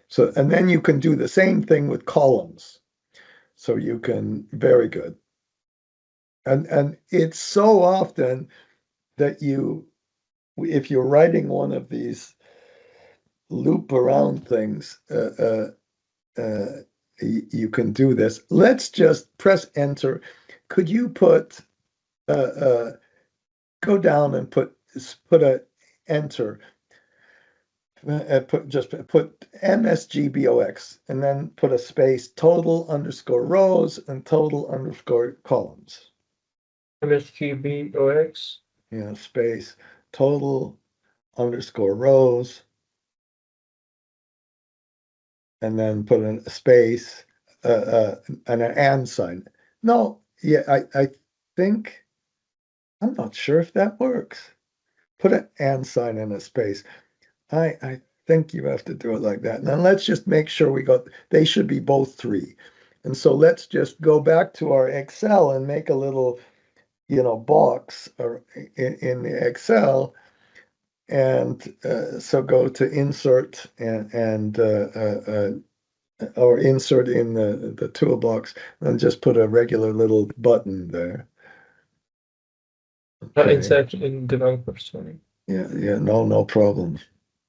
So and then you can do the same thing with columns. So you can very good. And it's so often that if you're writing one of these loop around things, you can do this. Let's just press enter. Could you put go down and put a enter? Put MSGBOX and then put a space total underscore rows and total underscore columns. MSGBOX. Yeah, space total underscore rows and then put in a space and an and sign. No, yeah, I think I'm not sure if that works. put an and sign in a space. I think you have to do it like that. Now let's just make sure they should be both 3. And so let's just go back to our Excel and make a little, box in the Excel. And so go to insert or insert in the toolbox and just put a regular little button there. Okay. Insert in developer, sorry. Yeah, no problem.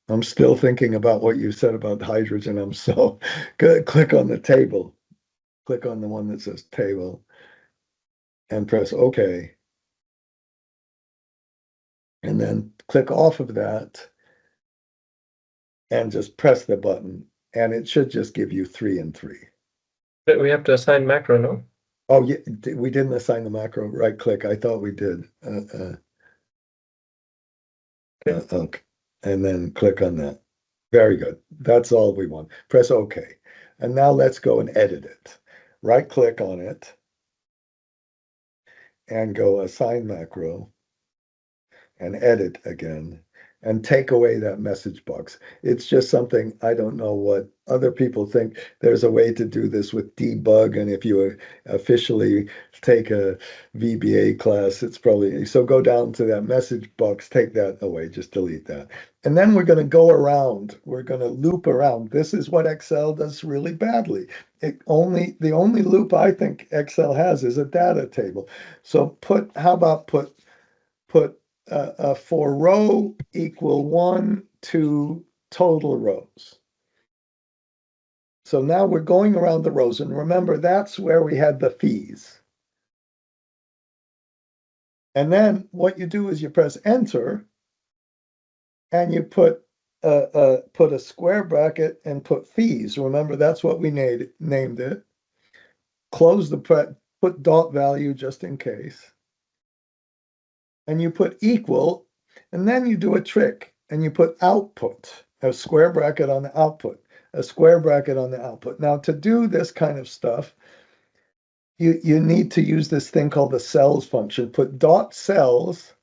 I'm still thinking about what you said about hydrogen. I'm so good. Click on the table. Click on the one that says table and press OK. And then click off of that and just press the button. And it should just give you 3 and 3. But we have to assign macro, no? Oh, yeah, we didn't assign the macro. Right click. I thought we did. Okay. And then click on that. Very good. That's all we want. Press OK. And now let's go and edit it. Right click on it and go assign macro and edit again and take away that message box. It's just something, I don't know what other people think. There's a way to do this with debug, and if you officially take a VBA class, it's probably, so go down to that message box, take that away, just delete that. And then we're going to go around, we're going to loop around. This is what Excel does really badly. The only loop I think Excel has is a data table. So how about put for row equal 1 to total rows. So now we're going around the rows, and remember that's where we had the fees. And then what you do is you press enter and you put a square bracket and put fees. Remember that's what we named it. Close put dot value just in case. And you put equal, and then you do a trick and you put output, a square bracket on the output, a square bracket on the output. Now to do this kind of stuff, you need to use this thing called the cells function. Put dot cells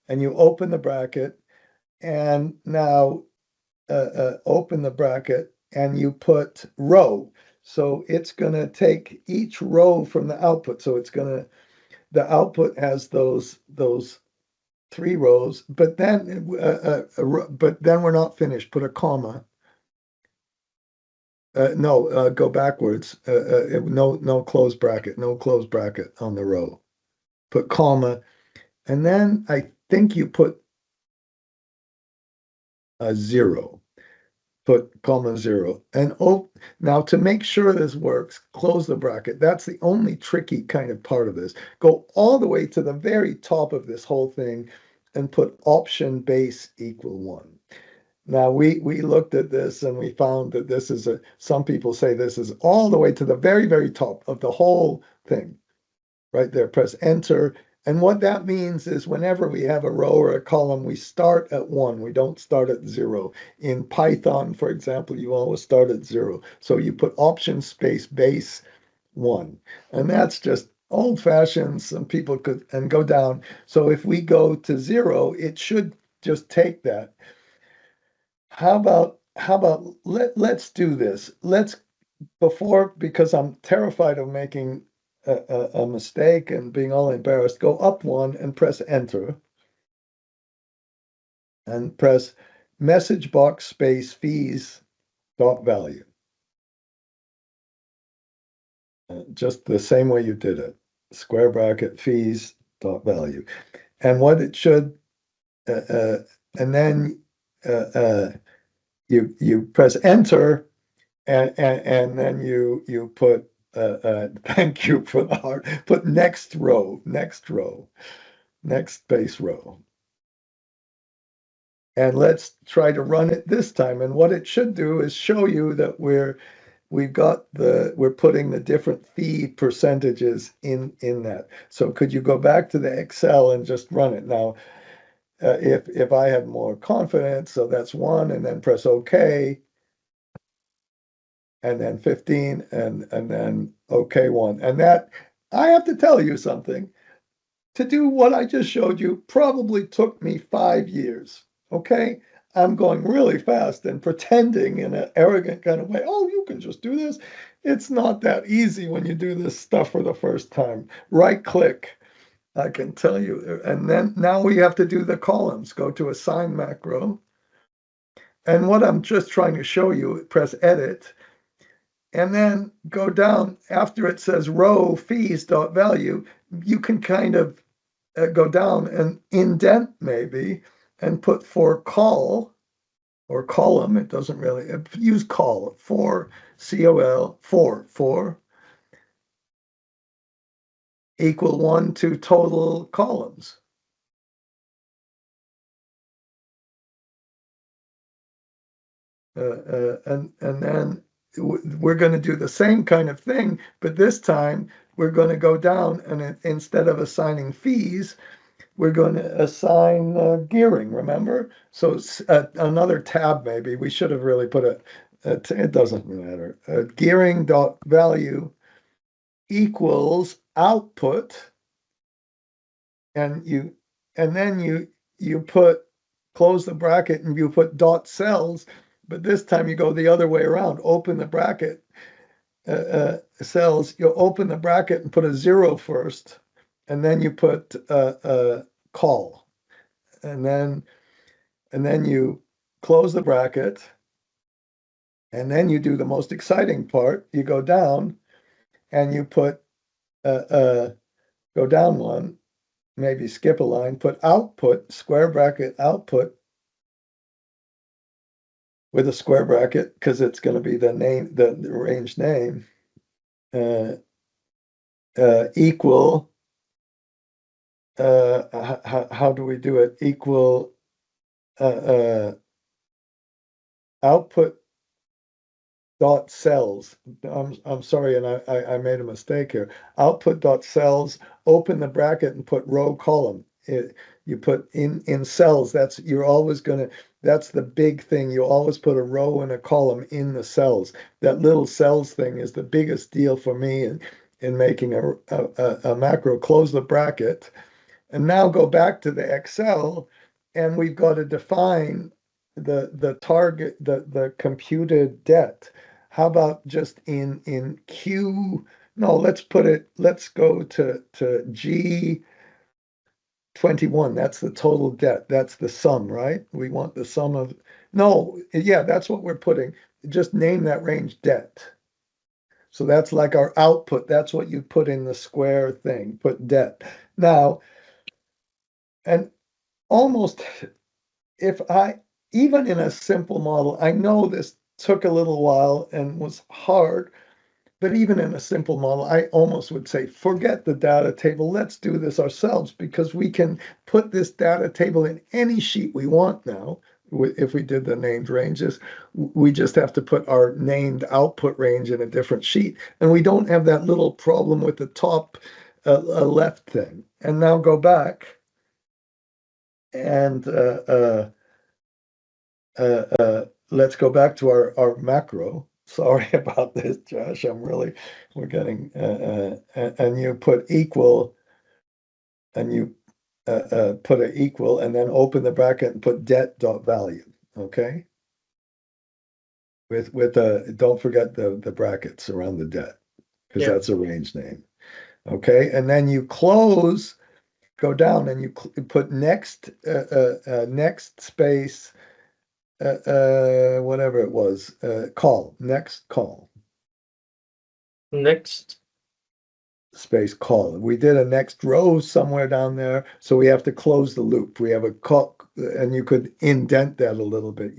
and you open the bracket, and now open the bracket and you put row. So it's going to take each row from the output. So the output has those 3 rows, but then we're not finished. Put a comma. No, go backwards. No close bracket. No close bracket on the row. Put comma, and then I think you put a 0. Put comma 0. And now to make sure this works, close the bracket. That's the only tricky kind of part of this. Go all the way to the very top of this whole thing and put option base equal 1. Now we looked at this and we found that this is some people say this is all the way to the very, very top of the whole thing. Right there, press enter. And what that means is whenever we have a row or a column, we start at 1. We don't start at 0. In Python, for example, you always start at 0. So you put option space base 1. And that's just old-fashioned. Some people could, and go down. So if we go to 0, it should just take that. How about let's do this. Because I'm terrified of making a mistake and being all embarrassed, go up 1 and press enter. And press message box space fees dot value. Just the same way you did it. Square bracket fees dot value. And what it should, and then you press enter, and then you put thank you for the heart. Put next row, next base row. And let's try to run it this time. And what it should do is show you that we're putting the different fee percentages in that. So could you go back to the Excel and just run it now? If I have more confidence, so that's 1, and then press OK, and then 15, and then OK 1. And that, I have to tell you something. to do what I just showed you probably took me 5 years, okay? I'm going really fast and pretending in an arrogant kind of way, oh, you can just do this. It's not that easy when you do this stuff for the first time. Right click, I can tell you. And then now we have to do the columns. Go to assign macro. And what I'm just trying to show you, press edit, and then go down after it says row fees dot value, you can kind of go down and indent maybe and put for call or column. It doesn't really use call for COL for equal 1 to total columns. And then we're going to do the same kind of thing, but this time we're going to go down and instead of assigning fees, we're going to assign gearing, remember? So another tab maybe, we should have really put it doesn't matter. Gearing dot value equals output, and then you put close the bracket and you put dot cells, but this time you go the other way around. Open the bracket cells. You open the bracket and put a 0 first, and then you put call, and then you close the bracket, and then you do the most exciting part. You go down and you put go down one, maybe skip a line, put output, square bracket output with a square bracket because it's going to be the name, the range name, equal, how do we do it? Equal output dot cells. I'm sorry, and I made a mistake here. Output dot cells, open the bracket and put row column. You put in cells. You're always going to, that's the big thing. You always put a row and a column in the cells. That little cells thing is the biggest deal for me in making a macro. Close the bracket, and now go back to the Excel, and we've got to define the target, the computed debt. How about just in Q? No, let's go to G21. That's the total debt. That's the sum, right? We want the sum of, no, yeah, that's what we're putting. Just name that range debt. So that's like our output. That's what you put in the square thing, put debt. Now, and almost even in a simple model, I know this took a little while and was hard, but even in a simple model, I almost would say, forget the data table. Let's do this ourselves because we can put this data table in any sheet we want now. If we did the named ranges, we just have to put our named output range in a different sheet. And we don't have that little problem with the top left thing. And now go back and let's go back to our macro. Sorry about this, Josh. We're getting, and you put equal, and you put an equal, and then open the bracket and put debt dot value. Okay. Don't forget the brackets around the debt because that's a range name. Okay, and then you close, go down, and you put next space. Whatever it was, call, next call. Next space call. We did a next row somewhere down there, so we have to close the loop. We have a call, and you could indent that a little bit,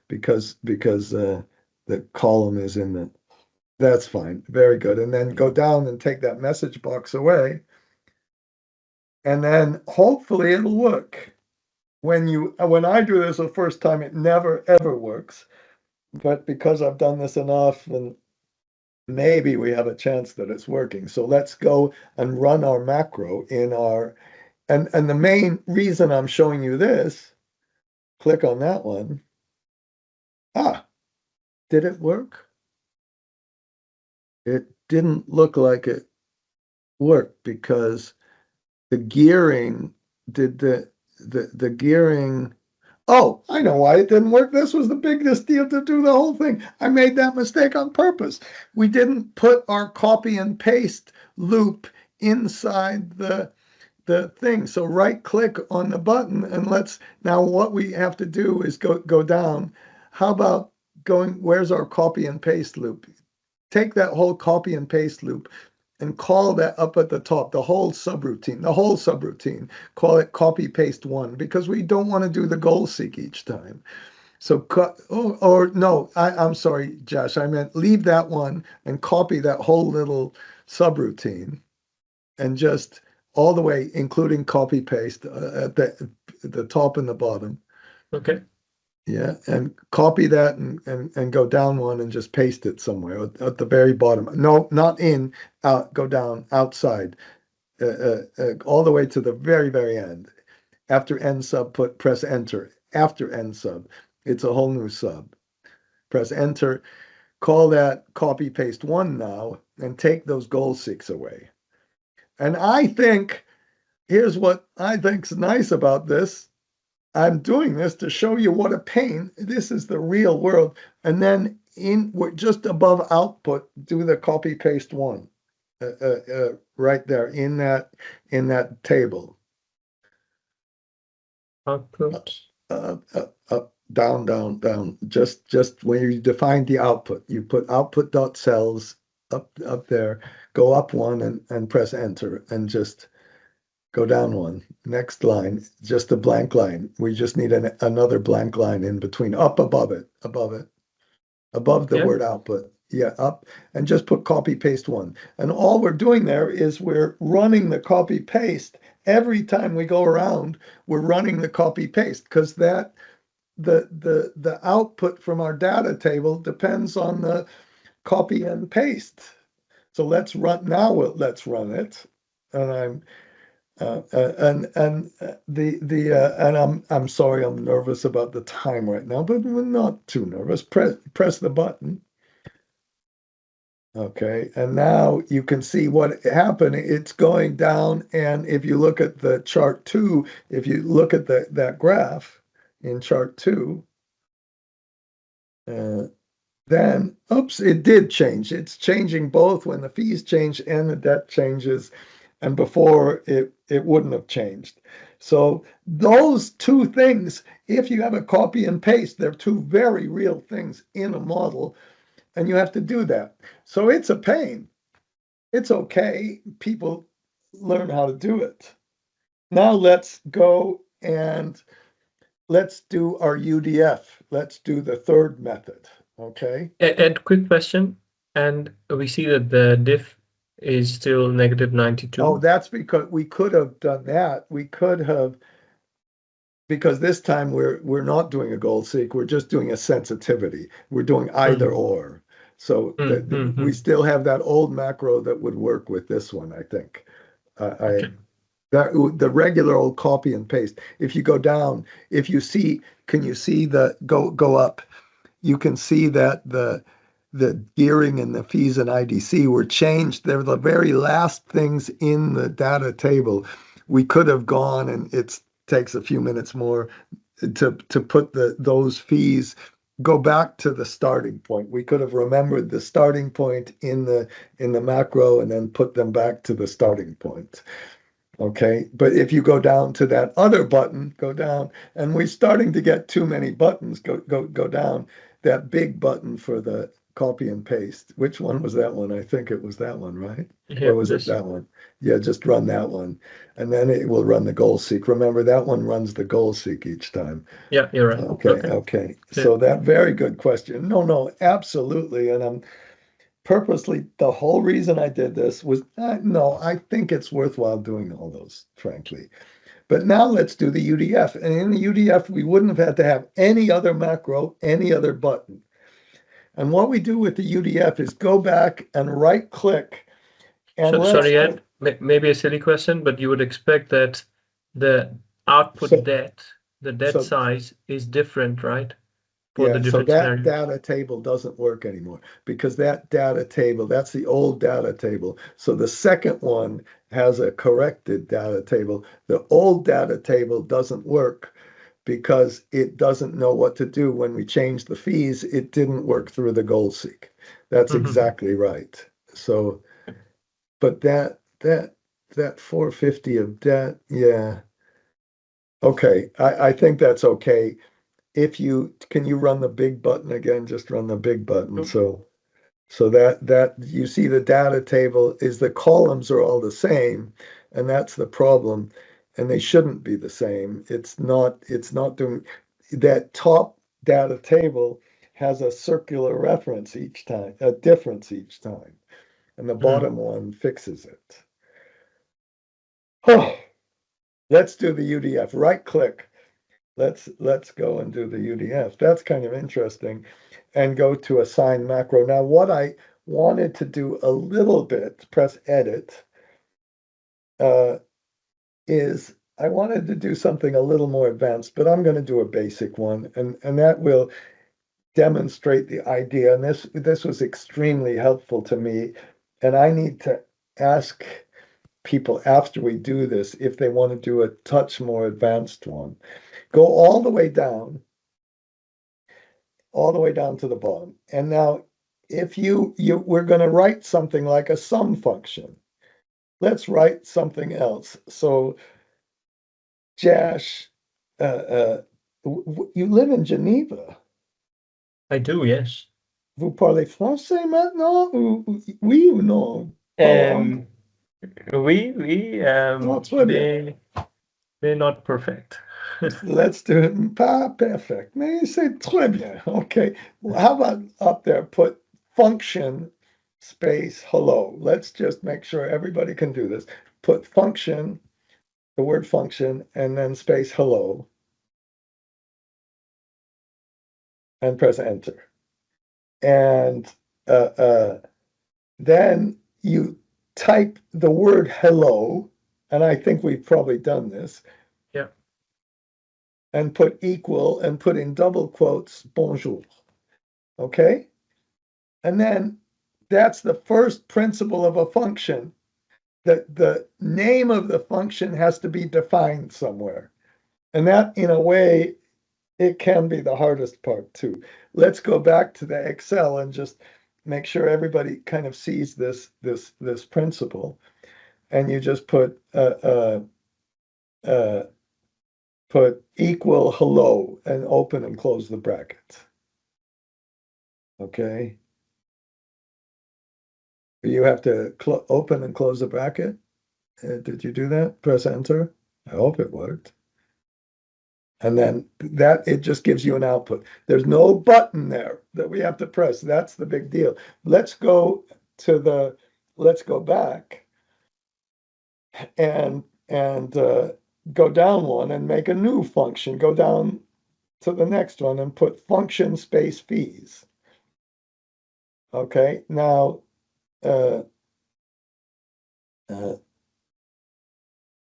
because the column is in the, that's fine. Very good. And then go down and take that message box away. And then hopefully it'll work. When I do this the first time, it never ever works. But because I've done this enough, and maybe we have a chance that it's working. So let's go and run our macro in our, and the main reason I'm showing you this, click on that one. Did it work? It didn't look like it worked because gearing, did the gearing, oh, I know why it didn't work. This was the biggest deal to do the whole thing. I made that mistake on purpose. We didn't put our copy and paste loop inside the thing. So right click on the button and now what we have to do is go down. How about where's our copy and paste loop? Take that whole copy and paste loop and call that up at the top, the whole subroutine, call it copy paste one, because we don't want to do the goal seek each time. So, no, I'm sorry, Josh, I meant leave that one and copy that whole little subroutine and just all the way, including copy paste at the top and the bottom. Okay. Yeah, and copy that and go down one and just paste it somewhere at the very bottom. No, not in, out, go down, outside, all the way to the very, very end. After end sub, press enter. After end sub, it's a whole new sub. Press enter, call that copy paste one now, and take those goal seeks away. And here's what I think's nice about this. I'm doing this to show you what a pain. This is the real world. And then just above output, do the copy paste one right there in that table. Output. Up, down. Just when you define the output, you put output.cells up there, go up one and press enter and just go down one. Next line, just a blank line. We just need another blank line in between, above the word output. Yeah, up, and just put copy paste one. And all we're doing there is we're running the copy paste. Every time we go around, we're running the copy paste, because the output from our data table depends on the copy and paste. So let's run it. And I'm sorry, I'm nervous about the time right now, but we're not too nervous. Press the button. Okay, and now you can see what happened. It's going down, and if you look at the chart 2, if you look at that graph in chart 2, then, oops, it did change. It's changing both when the fees change and the debt changes. And before it wouldn't have changed. So those two things, if you have a copy and paste, they're two very real things in a model, and you have to do that. So it's a pain. It's okay. People learn how to do it. Now let's go and let's do our UDF. Let's do the third method, okay? And quick question, and we see that the diff is still -92. Oh, that's because we could have done that. We could have, because this time we're not doing a goal seek, we're just doing a sensitivity. We're doing either or. So we still have that old macro that would work with this one, I think. Okay. The regular old copy and paste. If you go down, can you see go up? You can see that the gearing and the fees and IDC were changed. They're the very last things in the data table. We could have gone, and it takes a few minutes more to put those fees, go back to the starting point. We could have remembered the starting point in the macro and then put them back to the starting point. Okay, but if you go down to that other button, go down, and we're starting to get too many buttons. Go down, that big button for the copy and paste. Which one was that one? I think it was that one, right? Yeah, or was it that one? Yeah, just run that one, and then it will run the goal seek. Remember, that one runs the goal seek each time. Yeah, you're right. Okay. So that very good question. No, absolutely, and I'm purposely, the whole reason I did this was, no, I think it's worthwhile doing all those, frankly. But now let's do the UDF. And in the UDF, we wouldn't have had to have any other macro, any other button. And what we do with the UDF is go back and right click. And sorry, Ed, maybe a silly question, but you would expect that the output debt, the debt size is different, right? So that data table doesn't work anymore, because that data table, that's the old data table. So the second one has a corrected data table. The old data table doesn't work because it doesn't know what to do. When we changed the fees, it didn't work through the goal seek. That's exactly right. So, but that 450 of debt, yeah. Okay, I think that's okay. Can you run the big button again? Just run the big button. So that you see the data table is the columns are all the same, and that's the problem. And they shouldn't be the same. It's not doing that. Top data table has a circular reference each time, a difference each time, and the bottom one fixes it. Oh, let's do the UDF. Right click. Let's go and do the UDF. That's kind of interesting. And go to assign macro. Now, what I wanted to do a little bit, press edit, is I wanted to do something a little more advanced, but I'm going to do a basic one, and that will demonstrate the idea. And this was extremely helpful to me. And I need to ask people after we do this if they want to do a touch more advanced one. Go all the way down to the bottom. And now if we're going to write something like a sum function. Let's write something else. So Josh, you live in Geneva. I do, yes. Vous parlez français maintenant? Oui ou non? Oui, mais not perfect. Let's do it. Pas perfect. Mais c'est très bien. Okay. Well, how about up there, put function space hello. Let's just make sure everybody can do this. Put function, the word function, and then space hello. And press enter. And then you type the word hello, and I think we've probably done this. Yeah. And put equal and put in double quotes bonjour. Okay? And then that's the first principle of a function. That the name of the function has to be defined somewhere. And that, in a way, it can be the hardest part too. Let's go back to the Excel and just make sure everybody kind of sees this principle. And you just put equal hello and open and close the brackets. Okay. You have to open and close the bracket. Did you do that? Press enter. I hope it worked. And then it just gives you an output. There's no button there that we have to press. That's the big deal. Let's go back and go down one and make a new function. Go down to the next one and put function space fees. Okay, now and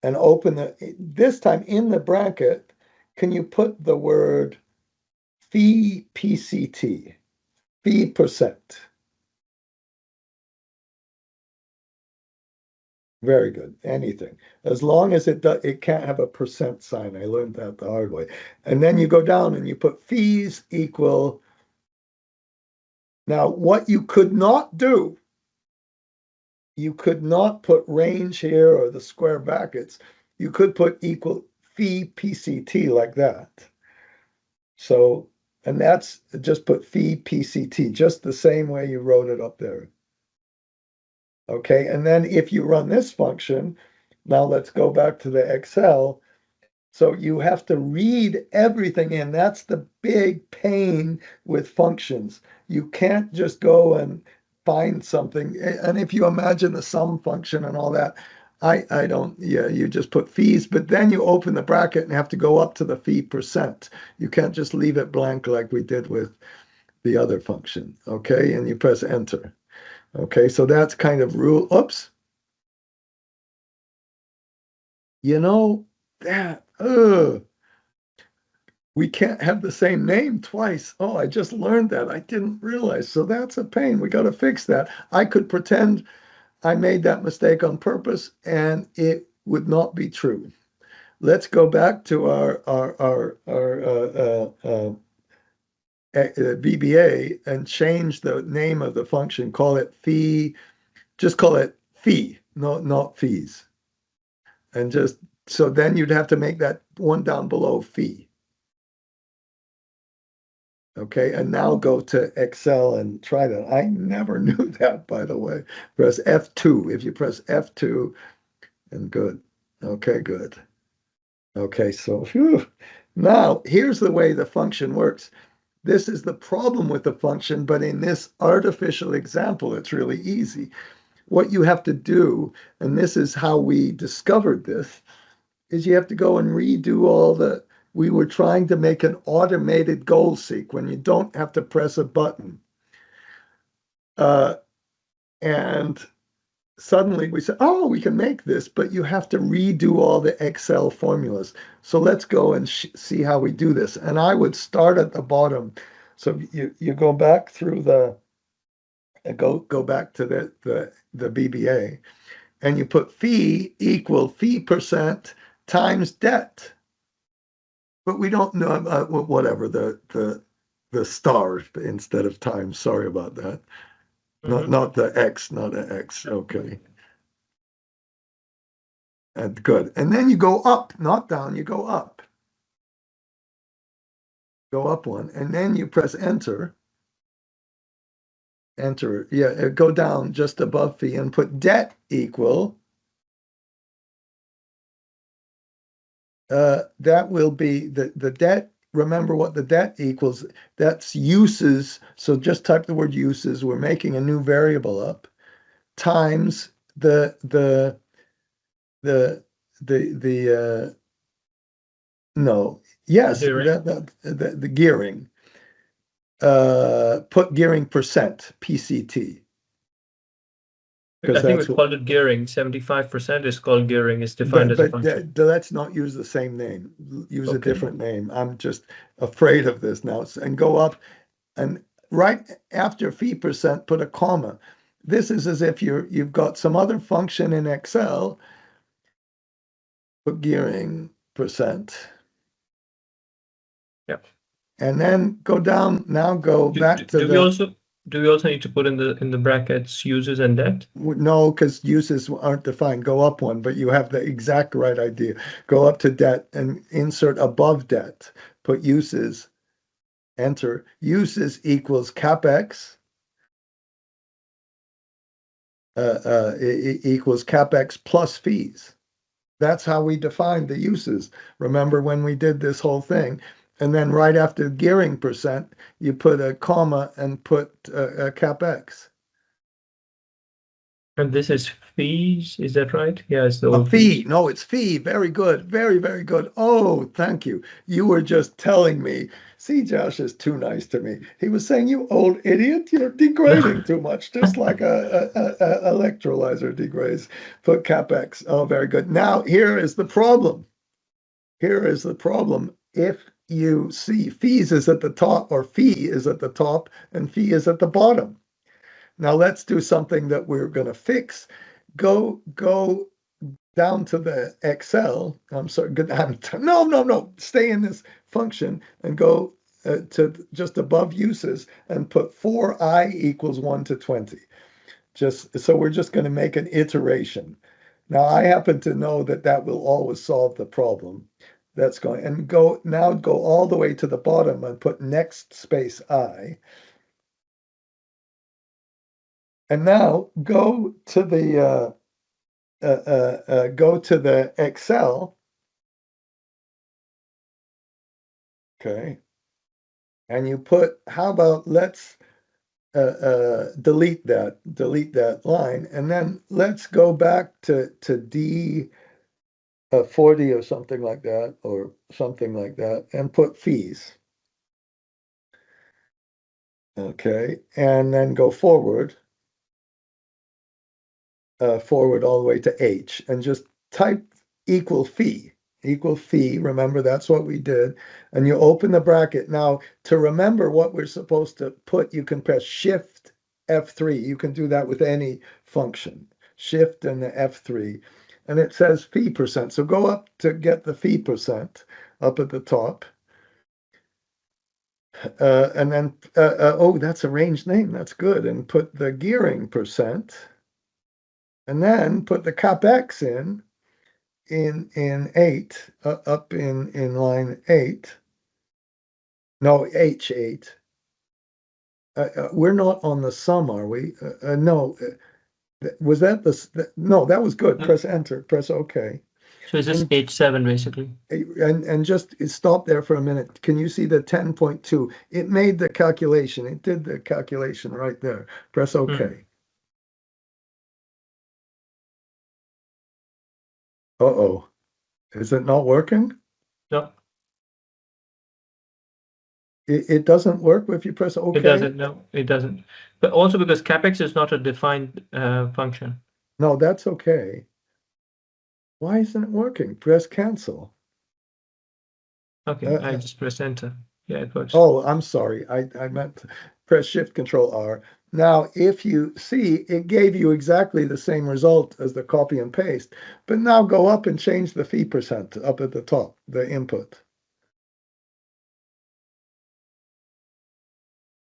open this time in the bracket. Can you put the word fee PCT, fee percent? Very good. Anything. As long as it can't have a percent sign. I learned that the hard way. And then you go down and you put fees equal. Now, what you could not do, you could not put range here or the square brackets. You could put equal fee PCT like that. So, and that's just put fee PCT, just the same way you wrote it up there. Okay, and then if you run this function, now let's go back to the Excel. So you have to read everything in. That's the big pain with functions. You can't just go and find something. And if you imagine the sum function and all that, I don't, yeah, you just put fees, but then you open the bracket and have to go up to the fee percent. You can't just leave it blank like we did with the other function, okay? And you press enter. Okay, so that's kind of rule. Oops. You know, that, we can't have the same name twice. Oh, I just learned that. I didn't realize. So that's a pain. We got to fix that. I could pretend I made that mistake on purpose, and it would not be true. Let's go back to our VBA and change the name of the function. Call it fee. Just call it fee, not fees. And just so then you'd have to make that one down below fee. Okay, and now go to Excel and try that. I never knew that, by the way. Press F2. If you press F2, and good. Okay, good. Okay, so whew. Now here's the way the function works. This is the problem with the function, but in this artificial example, it's really easy. What you have to do, and this is how we discovered this, is you have to go and redo all the, we were trying to make an automated goal seek when you don't have to press a button. And suddenly we said, oh, we can make this, but you have to redo all the Excel formulas. So let's go and see how we do this. And I would start at the bottom. So you go back through the, go back to the VBA, and you put fee equal fee percent times debt. But we don't know, whatever, the star instead of times. Sorry about that. Not the X, not an X. Okay. And good. And then you go up, not down, you go up. Go up one. And then you press enter. Enter. Yeah, go down just above fee and put debt equal. That will be the debt. Remember what the debt equals. That's uses. So just type the word uses. We're making a new variable up times the no, yes, the gearing. Put gearing percent, PCT. I think we called it gearing. 75% is called gearing, is defined as a function. Let's not use the same name. Use a different name. I'm just afraid of this now. And go up, and right after fee percent, put a comma. This is as if you've got some other function in Excel. Put gearing percent. Yep. And then go down. Now go back to the. Do we also need to put in the brackets uses and debt? No, because uses aren't defined. Go up one, but you have the exact right idea. Go up to debt and insert above debt. Put uses. Enter. Uses equals CapEx. Equals CapEx plus fees. That's how we defined the uses. Remember when we did this whole thing? And then right after gearing percent, you put a comma and put a CapEx. And this is fees, is that right? Yeah, it's the old fee. No, it's fee. Very good. Very, very good. Oh, thank you. You were just telling me. See, Josh is too nice to me. He was saying, you old idiot, you're degrading too much, just like a electrolyzer degrades. Put CapEx. Oh, very good. Now, here is the problem. Here is the problem. If you see fees is at the top, or fee is at the top, and fee is at the bottom. Now let's do something that we're going to fix. Go down to the Excel. I'm sorry. No. Stay in this function and go to just above uses and put for I equals 1 to 20. Just so we're just going to make an iteration. Now I happen to know that will always solve the problem. That's going, and go all the way to the bottom and put next space I. And now go to the Excel. Okay. And you put, how about let's delete that line, and then let's go back to D 40 or something like that, and put fees. Okay, and then go forward all the way to H, and just type equal fee. Remember, that's what we did. And you open the bracket. Now, to remember what we're supposed to put, you can press Shift F3. You can do that with any function. Shift and the F3, and it says phi percent. So go up to get the phi percent up at the top. And then, oh, that's a range name. That's good. And put the gearing percent. And then put the capex in 8, up in line 8. No, H8. We're not on the sum, are we? No. Was that no, that was good. Press enter, press OK. So it's just H7 basically. And just stop there for a minute. Can you see the 10.2? It made the calculation. It did the calculation right there. Press OK. Uh-oh. Is it not working? No. It doesn't work if you press OK? It doesn't, no, it doesn't. But also because capex is not a defined function. No, that's okay. Why isn't it working? Press cancel. Okay, I just press enter. Yeah, it works. Oh, I'm sorry. I meant to press Shift Control R. Now, if you see, it gave you exactly the same result as the copy and paste, but now go up and change the phi percent up at the top, the input.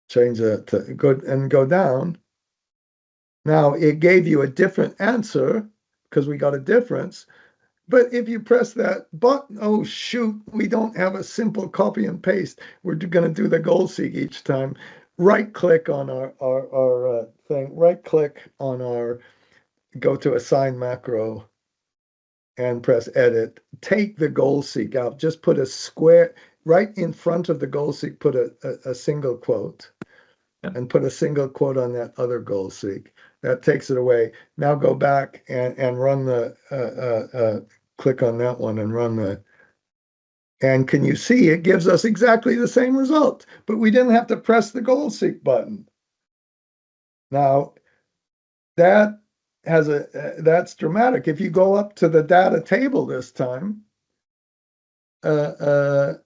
Change it to go down. Now, it gave you a different answer because we got a difference. But if you press that button, oh shoot, we don't have a simple copy and paste. We're going to do the goal seek each time. Right click on our thing, right click on our, go to assign macro and press edit. Take the goal seek out. Just put a square right in front of the goal seek, put a single quote and put a single quote on that other goal seek. That takes it away. Now go back and run the, click on that one and run the, and can you see it gives us exactly the same result, but we didn't have to press the goal seek button. Now that has that's dramatic. If you go up to the data table this time, now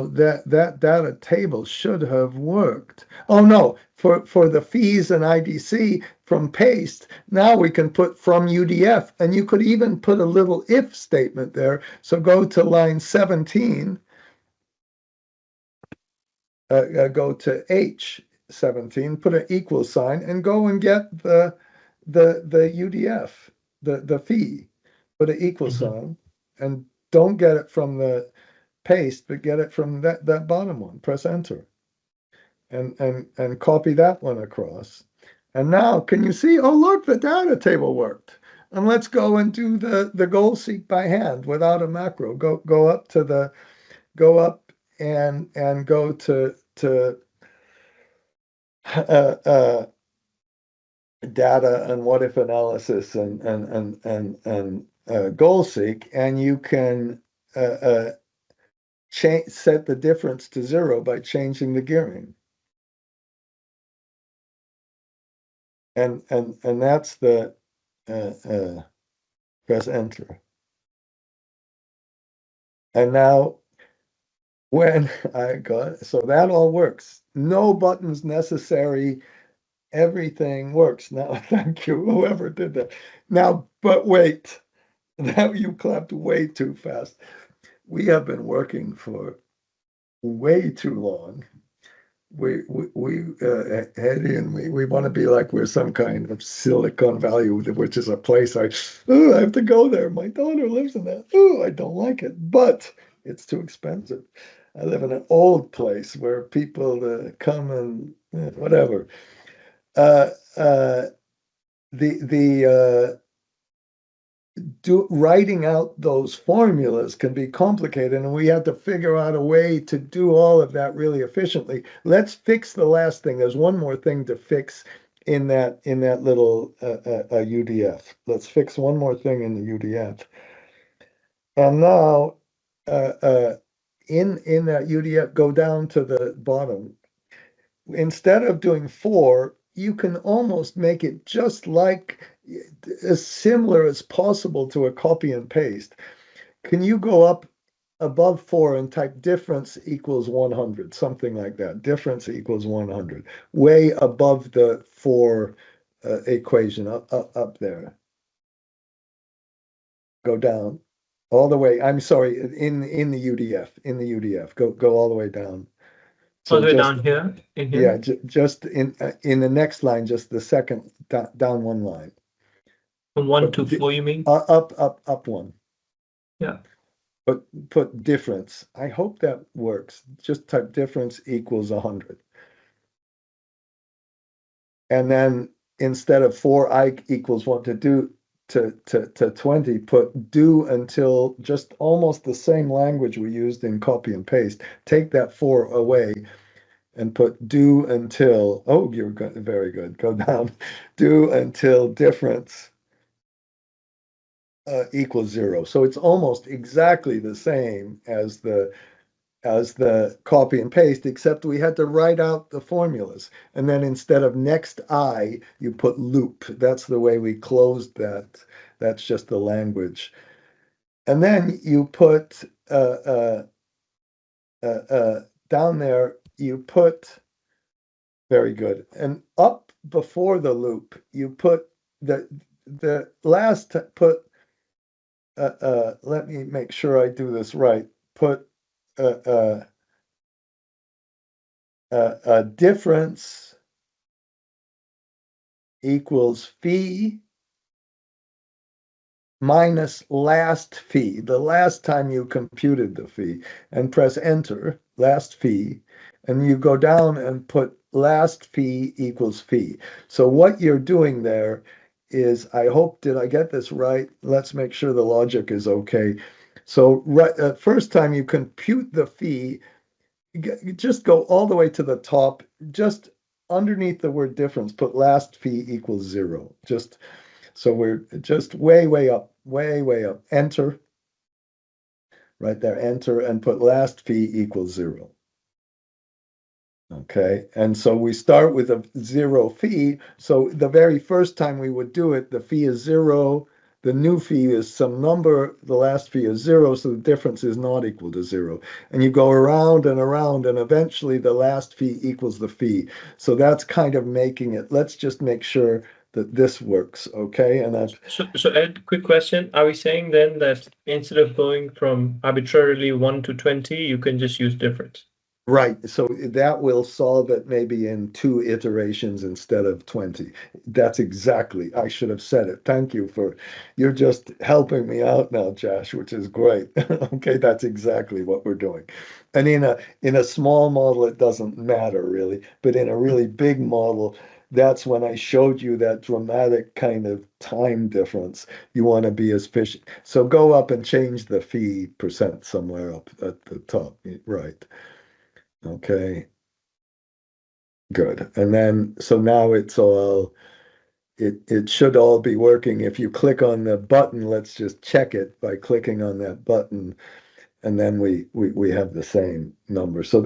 that data table should have worked. Oh no, for the fees and IDC from paste, now we can put from UDF, and you could even put a little if statement there. So go to line 17, go to H17, put an equal sign, and go and get the UDF, the fee, put an equal sign, and don't get it from the paste, but get it from that bottom one. Press enter and copy that one across. And now can you see, oh look, the data table worked. And let's go and do the goal seek by hand without a macro. Go up to the, go up and go to data and what if analysis and goal seek, and you can set the difference to 0 by changing the gearing. And that's the press enter. And now when I got, so that all works. No buttons necessary. Everything works. Now, thank you, whoever did that. Now, but wait, now you clapped way too fast. We have been working for way too long. Eddie and we want to be like we're some kind of Silicon Valley, which is a place I have to go there. My daughter lives in that. Oh, I don't like it, but it's too expensive. I live in an old place where people come and whatever. Writing out those formulas can be complicated, and we have to figure out a way to do all of that really efficiently. Let's fix the last thing. There's one more thing to fix in that little UDF. Let's fix one more thing in the UDF. And now in that UDF, go down to the bottom. Instead of doing 4, you can almost make it just like as similar as possible to a copy and paste. Can you go up above 4 and type difference equals 100, something like that? Difference equals 100, way above the 4 equation up there. Go down all the way. I'm sorry, in the UDF. Go all the way down. All the way down here, in here? Yeah, just in the next line, just the second down one line. From 1 to 4, you mean? Up one. Yeah. But put difference. I hope that works. Just type difference equals 100. And then instead of 4i equals 1 to 20, put do until, just almost the same language we used in copy and paste. Take that 4 away and put do until, oh, you're good, very good. Go down. Do until difference equals 0. So it's almost exactly the same as the copy and paste, except we had to write out the formulas. And then instead of next I, you put loop. That's the way we closed that. That's just the language. And then you put down there, you put, very good. And up before the loop, you put the last, put, let me make sure I do this right. Put a difference equals fee minus last fee, the last time you computed the fee, and press enter, last fee, and you go down and put last fee equals fee. So what you're doing there is, I hope, did I get this right? Let's make sure the logic is okay. So first time you compute the fee, just go all the way to the top, just underneath the word difference, put last fee equals 0. Just so we're just way up, way up. Enter, right there, enter, and put last fee equals 0. Okay, and so we start with a 0 fee. So the very first time we would do it, the fee is 0. The new fee is some number, the last fee is 0, so the difference is not equal to 0. And you go around and around, and eventually the last fee equals the fee. So that's kind of making it. Let's just make sure that this works, okay? And that's so Ed, quick question. Are we saying then that instead of going from arbitrarily 1 to 20, you can just use difference? right. So that will solve it maybe in 2 iterations instead of 20. That's exactly, I should have said it. Thank you you're just helping me out now, Josh, which is great. Okay, that's exactly what we're doing. And in a small model, it doesn't matter really, but in a really big model, that's when I showed you that dramatic kind of time difference. You want to be as efficient. So go up and change the fee percent somewhere up at the top, right? Okay, good. And then, so now it's all, it should all be working. If you click on the button, let's just check it by clicking on that button, and then we have the same number. So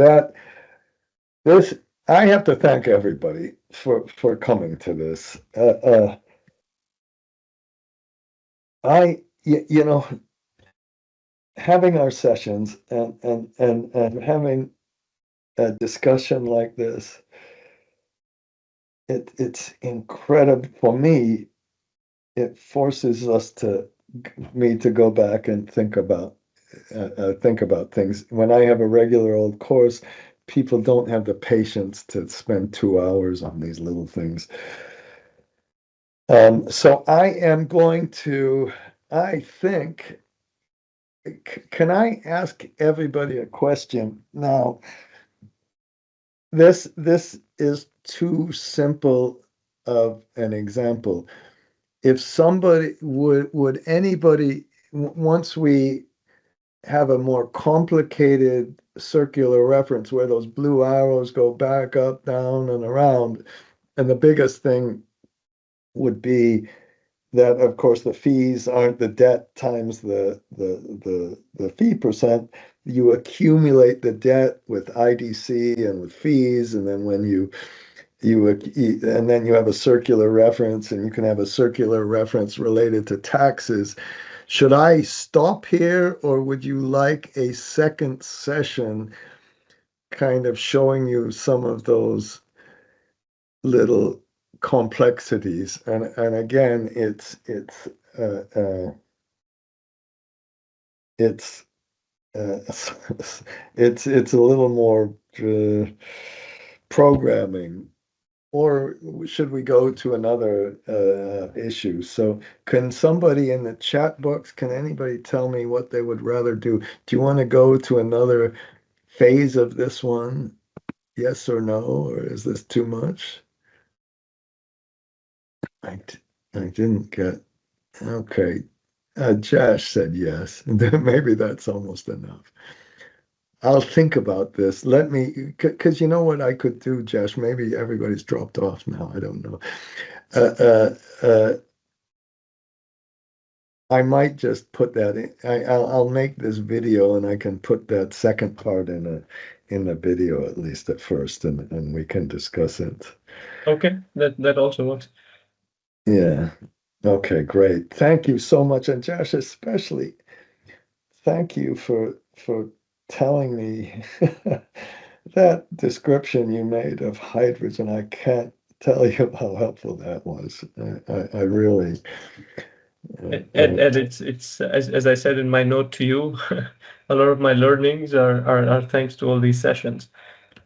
I have to thank everybody for coming to this. You know, having our sessions and having a discussion like this, it's incredible for me. It forces me to go back and think about things. When I have a regular old course, people don't have the patience to spend 2 hours on these little things. So I am going to, I think, can I ask everybody a question now? This is too simple of an example. If somebody would anybody, once we have a more complicated circular reference where those blue arrows go back, up, down, and around, and the biggest thing would be that, of course, the fees aren't the debt times the fee percent. You accumulate the debt with IDC and with fees, and then when you and then you have a circular reference, and you can have a circular reference related to taxes. Should I stop here, or would you like a second session kind of showing you some of those little complexities, and again, it's it's a little more programming. Or should we go to another issue? So can somebody in the chat box, can anybody tell me what they would rather do? Do you want to go to another phase of this one? Yes or no? Or is this too much? I didn't get, okay. Josh said yes. Maybe that's almost enough. I'll think about this. Let me, because you know what I could do, Josh? Maybe everybody's dropped off now. I don't know. I might just put that in. I'll make this video and I can put that second part in a video at least at first, and we can discuss it. Okay, that also works. Yeah. Okay, great. Thank you so much. And Josh, especially thank you for telling me that description you made of hydrogen. I can't tell you how helpful that was. I really And it's as I said in my note to you, a lot of my learnings are thanks to all these sessions.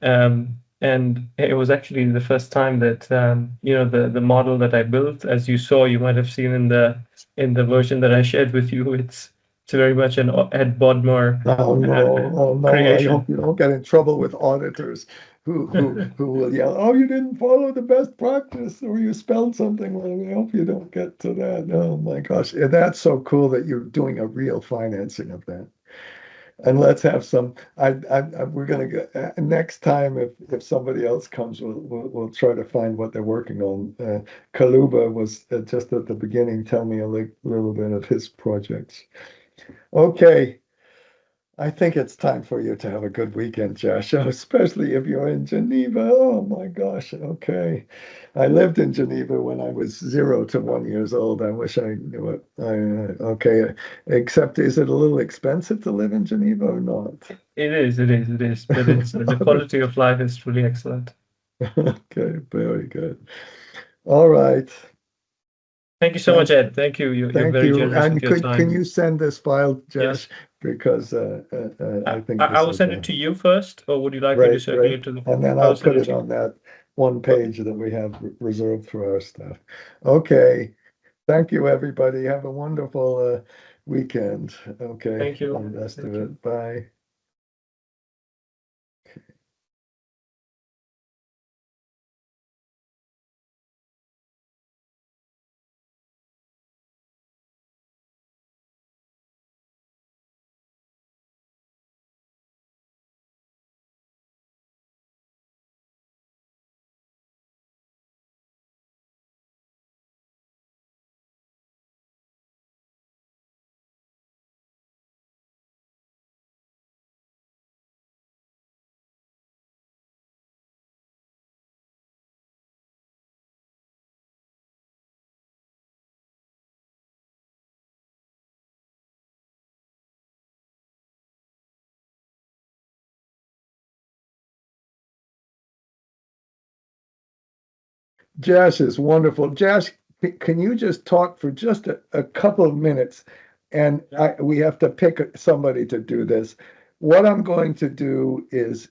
And it was actually the first time that the model that I built, as you saw, you might have seen in the version that I shared with you, it's very much an Ed Bodmer creation. I hope you don't get in trouble with auditors who will yell, "Oh, you didn't follow the best practice," or "You spelled something wrong." I hope you don't get to that. Oh my gosh, that's so cool that you're doing a real financing of that. And let's have some. We're gonna get next time if somebody else comes, we'll try to find what they're working on. Kaluba was just at the beginning. Tell me a little bit of his projects. Okay, I think it's time for you to have a good weekend, Josh, especially if you're in Geneva. Oh my gosh. Okay, I lived in Geneva when I was 0 to 1 years old. I wish I knew it. Okay, except is it a little expensive to live in Geneva or not? It is, but the quality of life is truly excellent. Okay, very good. All right. Thank you so much, Ed. Thank you. You're very generous with your time. Can you send this file, Josh? Yes. Because I think I will send it to you first, or would you like me to circulate to the? And then I'll put it on that one page that we have reserved for our stuff. Okay. Thank you, everybody. Have a wonderful weekend. Okay. Thank you. And the rest of it. Bye. Josh is wonderful. Josh, can you just talk for just a couple of minutes? And we have to pick somebody to do this. What I'm going to do is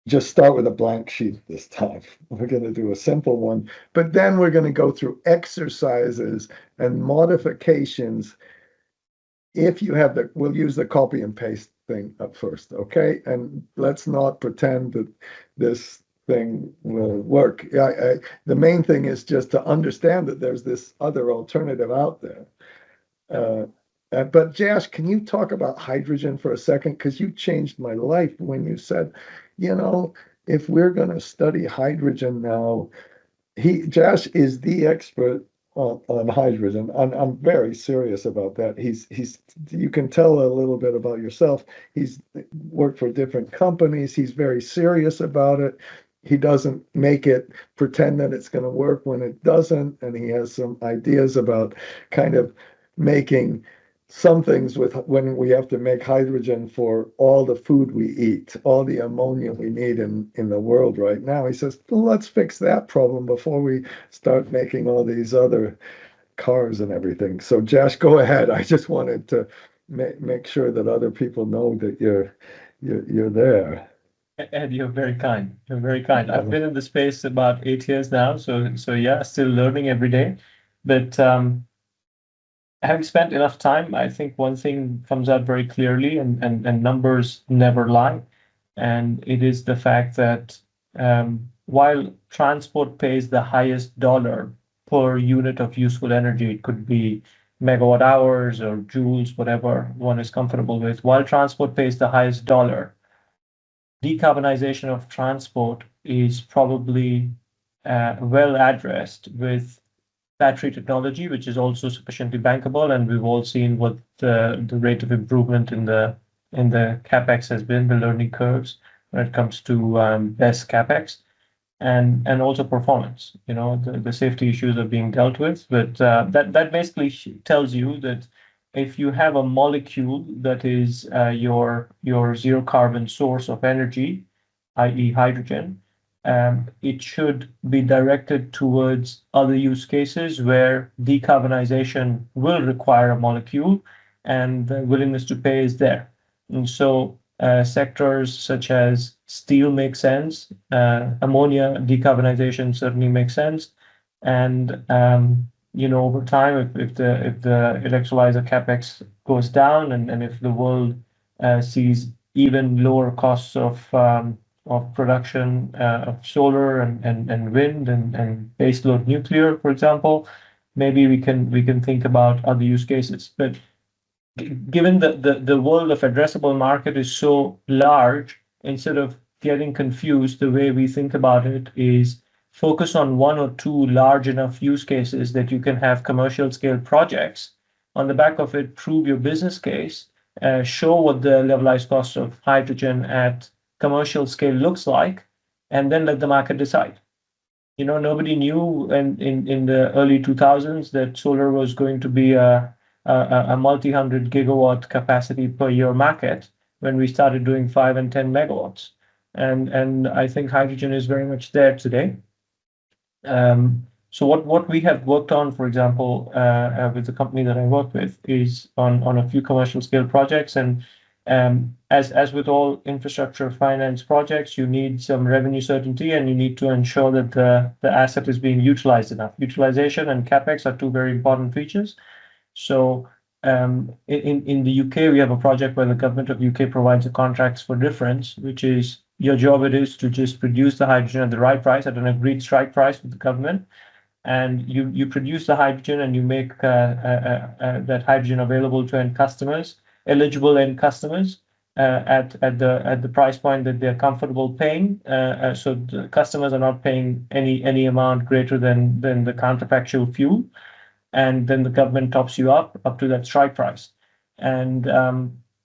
just start with a blank sheet this time. We're going to do a simple one, but then we're going to go through exercises and modifications. If you have we'll use the copy and paste thing up first, okay? And let's not pretend that this thing will work. The main thing is just to understand that there's this other alternative out there. But Josh, can you talk about hydrogen for a second? Because you changed my life when you said, if we're going to study hydrogen now, Josh is the expert on hydrogen. I'm very serious about that. You can tell a little bit about yourself. He's worked for different companies. He's very serious about it. He doesn't make it pretend that it's going to work when it doesn't. And he has some ideas about kind of making some things with when we have to make hydrogen for all the food we eat, all the ammonia we need in the world right now. He says, well, let's fix that problem before we start making all these other cars and everything. So Josh, go ahead. I just wanted to make sure that other people know that you're there. Ed, you're very kind. You're very kind. I've been in the space about 8 years now, so yeah, still learning every day. But having spent enough time, I think one thing comes out very clearly, and numbers never lie, and it is the fact that while transport pays the highest dollar per unit of useful energy, it could be megawatt hours or joules, whatever one is comfortable with. While transport pays the highest dollar, decarbonization of transport is probably well addressed with battery technology, which is also sufficiently bankable, and we've all seen what the rate of improvement in the capex has been, the learning curves when it comes to BESS capex, and also performance. You know, the safety issues are being dealt with, but that basically tells you that if you have a molecule that is your zero carbon source of energy, i.e. hydrogen, it should be directed towards other use cases where decarbonization will require a molecule and the willingness to pay is there. And so sectors such as steel make sense, ammonia decarbonization certainly makes sense, and over time, if the electrolyzer capex goes down and if the world sees even lower costs of production of solar and wind and baseload nuclear, for example, maybe we can think about other use cases. But given that the world of addressable market is so large, instead of getting confused, the way we think about it is focus on one or two large enough use cases that you can have commercial scale projects. On the back of it, prove your business case, show what the levelized cost of hydrogen at commercial scale looks like, and then let the market decide. You know, nobody knew in the early 2000s that solar was going to be a multi-hundred gigawatt capacity per year market when we started doing 5 and 10 megawatts. And I think hydrogen is very much there today. So what we have worked on, for example, with the company that I work with, is on a few commercial scale projects. And as with all infrastructure finance projects, you need some revenue certainty, and you need to ensure that the asset is being utilized enough. Utilization and capex are two very important features. So in the UK, we have a project where the government of UK provides a contracts for difference, which is your job it is to just produce the hydrogen at the right price, at an agreed strike price with the government. And you produce the hydrogen and you make that hydrogen available to end customers, eligible end customers, at the price point that they're comfortable paying. So the customers are not paying any amount greater than the counterfactual fuel. And then the government tops you up to that strike price. And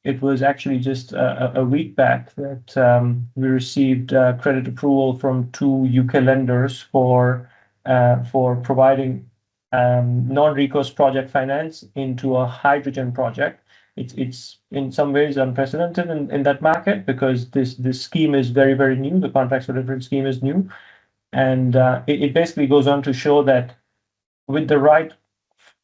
it was actually just a week back that we received credit approval from 2 UK lenders for providing non-recourse project finance into a hydrogen project. It's in some ways unprecedented in that market because this scheme is very, very new. The contracts for different scheme is new. And it basically goes on to show that with the right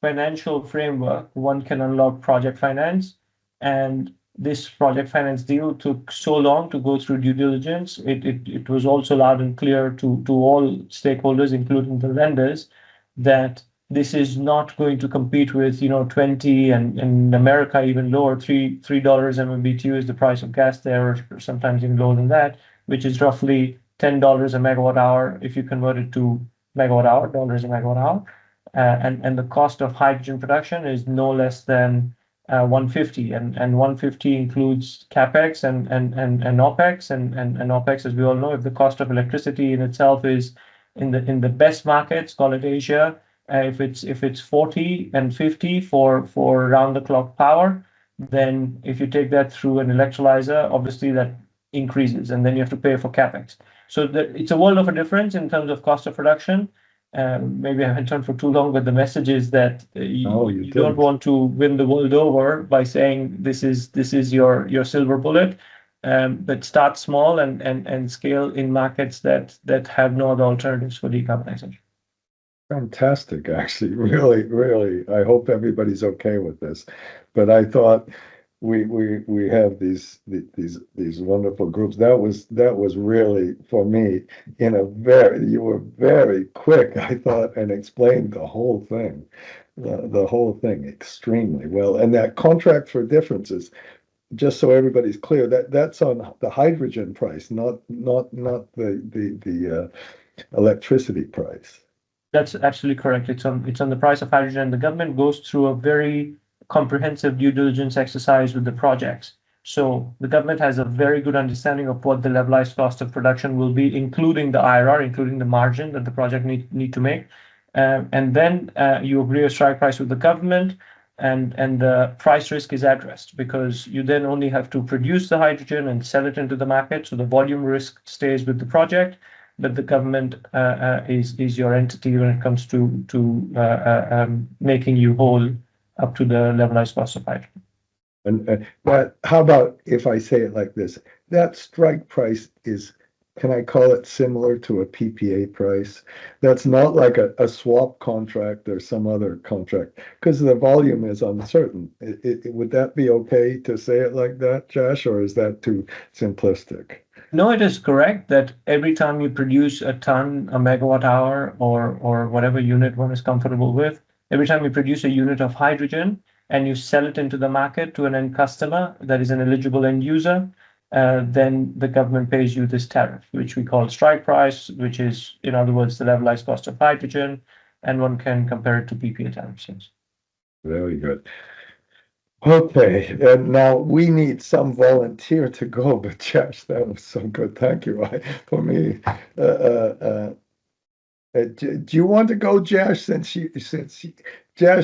financial framework, one can unlock project finance. And this project finance deal took so long to go through due diligence. It was also loud and clear to all stakeholders, including the lenders, that this is not going to compete with 20 and in America even lower, $3 MMBTU is the price of gas there, or sometimes even lower than that, which is roughly $10 a megawatt hour if you convert it to megawatt hour, dollars a megawatt hour. And the cost of hydrogen production is no less than 150, and 150 includes capex and opex, and opex, as we all know, if the cost of electricity in itself is in the best markets, call it Asia, if it's 40 and 50 for round the clock power, then if you take that through an electrolyzer, obviously that increases, and then you have to pay for capex. So it's a world of a difference in terms of cost of production. Maybe I went on for too long, but the message is that No, you you don't didn't. want to win the world over by saying this is your silver bullet, but start small and scale in markets that have no other alternatives for decarbonization. Fantastic, actually, really, really. I hope everybody's okay with this. But I thought we have these wonderful groups. That was really for me you were very quick, I thought, and explained the whole thing, the whole thing extremely well. And that contract for differences, just so everybody's clear, that's on the hydrogen price, not the electricity price. That's absolutely correct. It's on the price of hydrogen. The government goes through a very comprehensive due diligence exercise with the projects. So the government has a very good understanding of what the levelized cost of production will be, including the IRR, including the margin that the project need to make. And then you agree a strike price with the government, and the price risk is addressed, because you then only have to produce the hydrogen and sell it into the market. So the volume risk stays with the project, but the government is your entity when it comes to making you whole up to the levelized cost of hydrogen. But how about if I say it like this? That strike price is, can I call it similar to a PPA price? That's not like a swap contract or some other contract, because the volume is uncertain. Would that be okay to say it like that, Josh, or is that too simplistic? No, it is correct that every time you produce a ton, a megawatt hour, or whatever unit one is comfortable with, every time you produce a unit of hydrogen and you sell it into the market to an end customer that is an eligible end user, then the government pays you this tariff, which we call strike price, which is, in other words, the levelized cost of hydrogen, and one can compare it to PPA tariffs. Yes. Very good. Okay, and now we need some volunteer to go, but Josh, that was so good. Thank you. For me, do you want to go, Josh? Josh,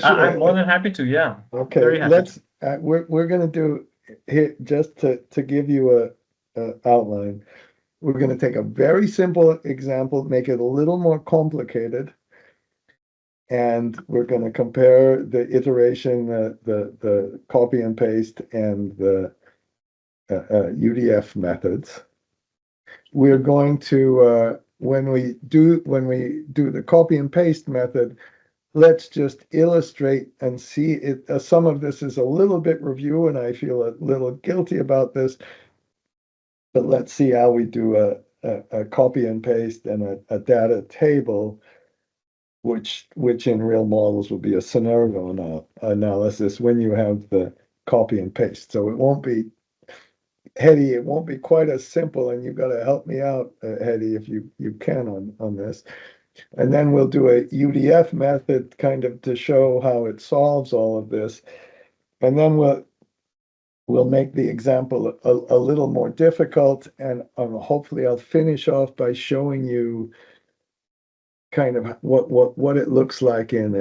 I'm more than happy to. Yeah. okay, Very happy let's. We're gonna do here just to give you a outline. We're gonna take a very simple example, make it a little more complicated. And we're going to compare the iteration, the copy and paste, and the UDF methods. We're going to when we do the copy and paste method, let's just illustrate and see it. Some of this is a little bit review, and I feel a little guilty about this. But let's see how we do a copy and paste and a data table, which in real models will be a scenario analysis when you have the copy and paste. So it won't be, Hedy, it won't be quite as simple, and you've got to help me out, Hedy, if you can on this. And then we'll do a UDF method kind of to show how it solves all of this. And then we'll make the example a little more difficult, and hopefully I'll finish off by showing you kind of what it looks like in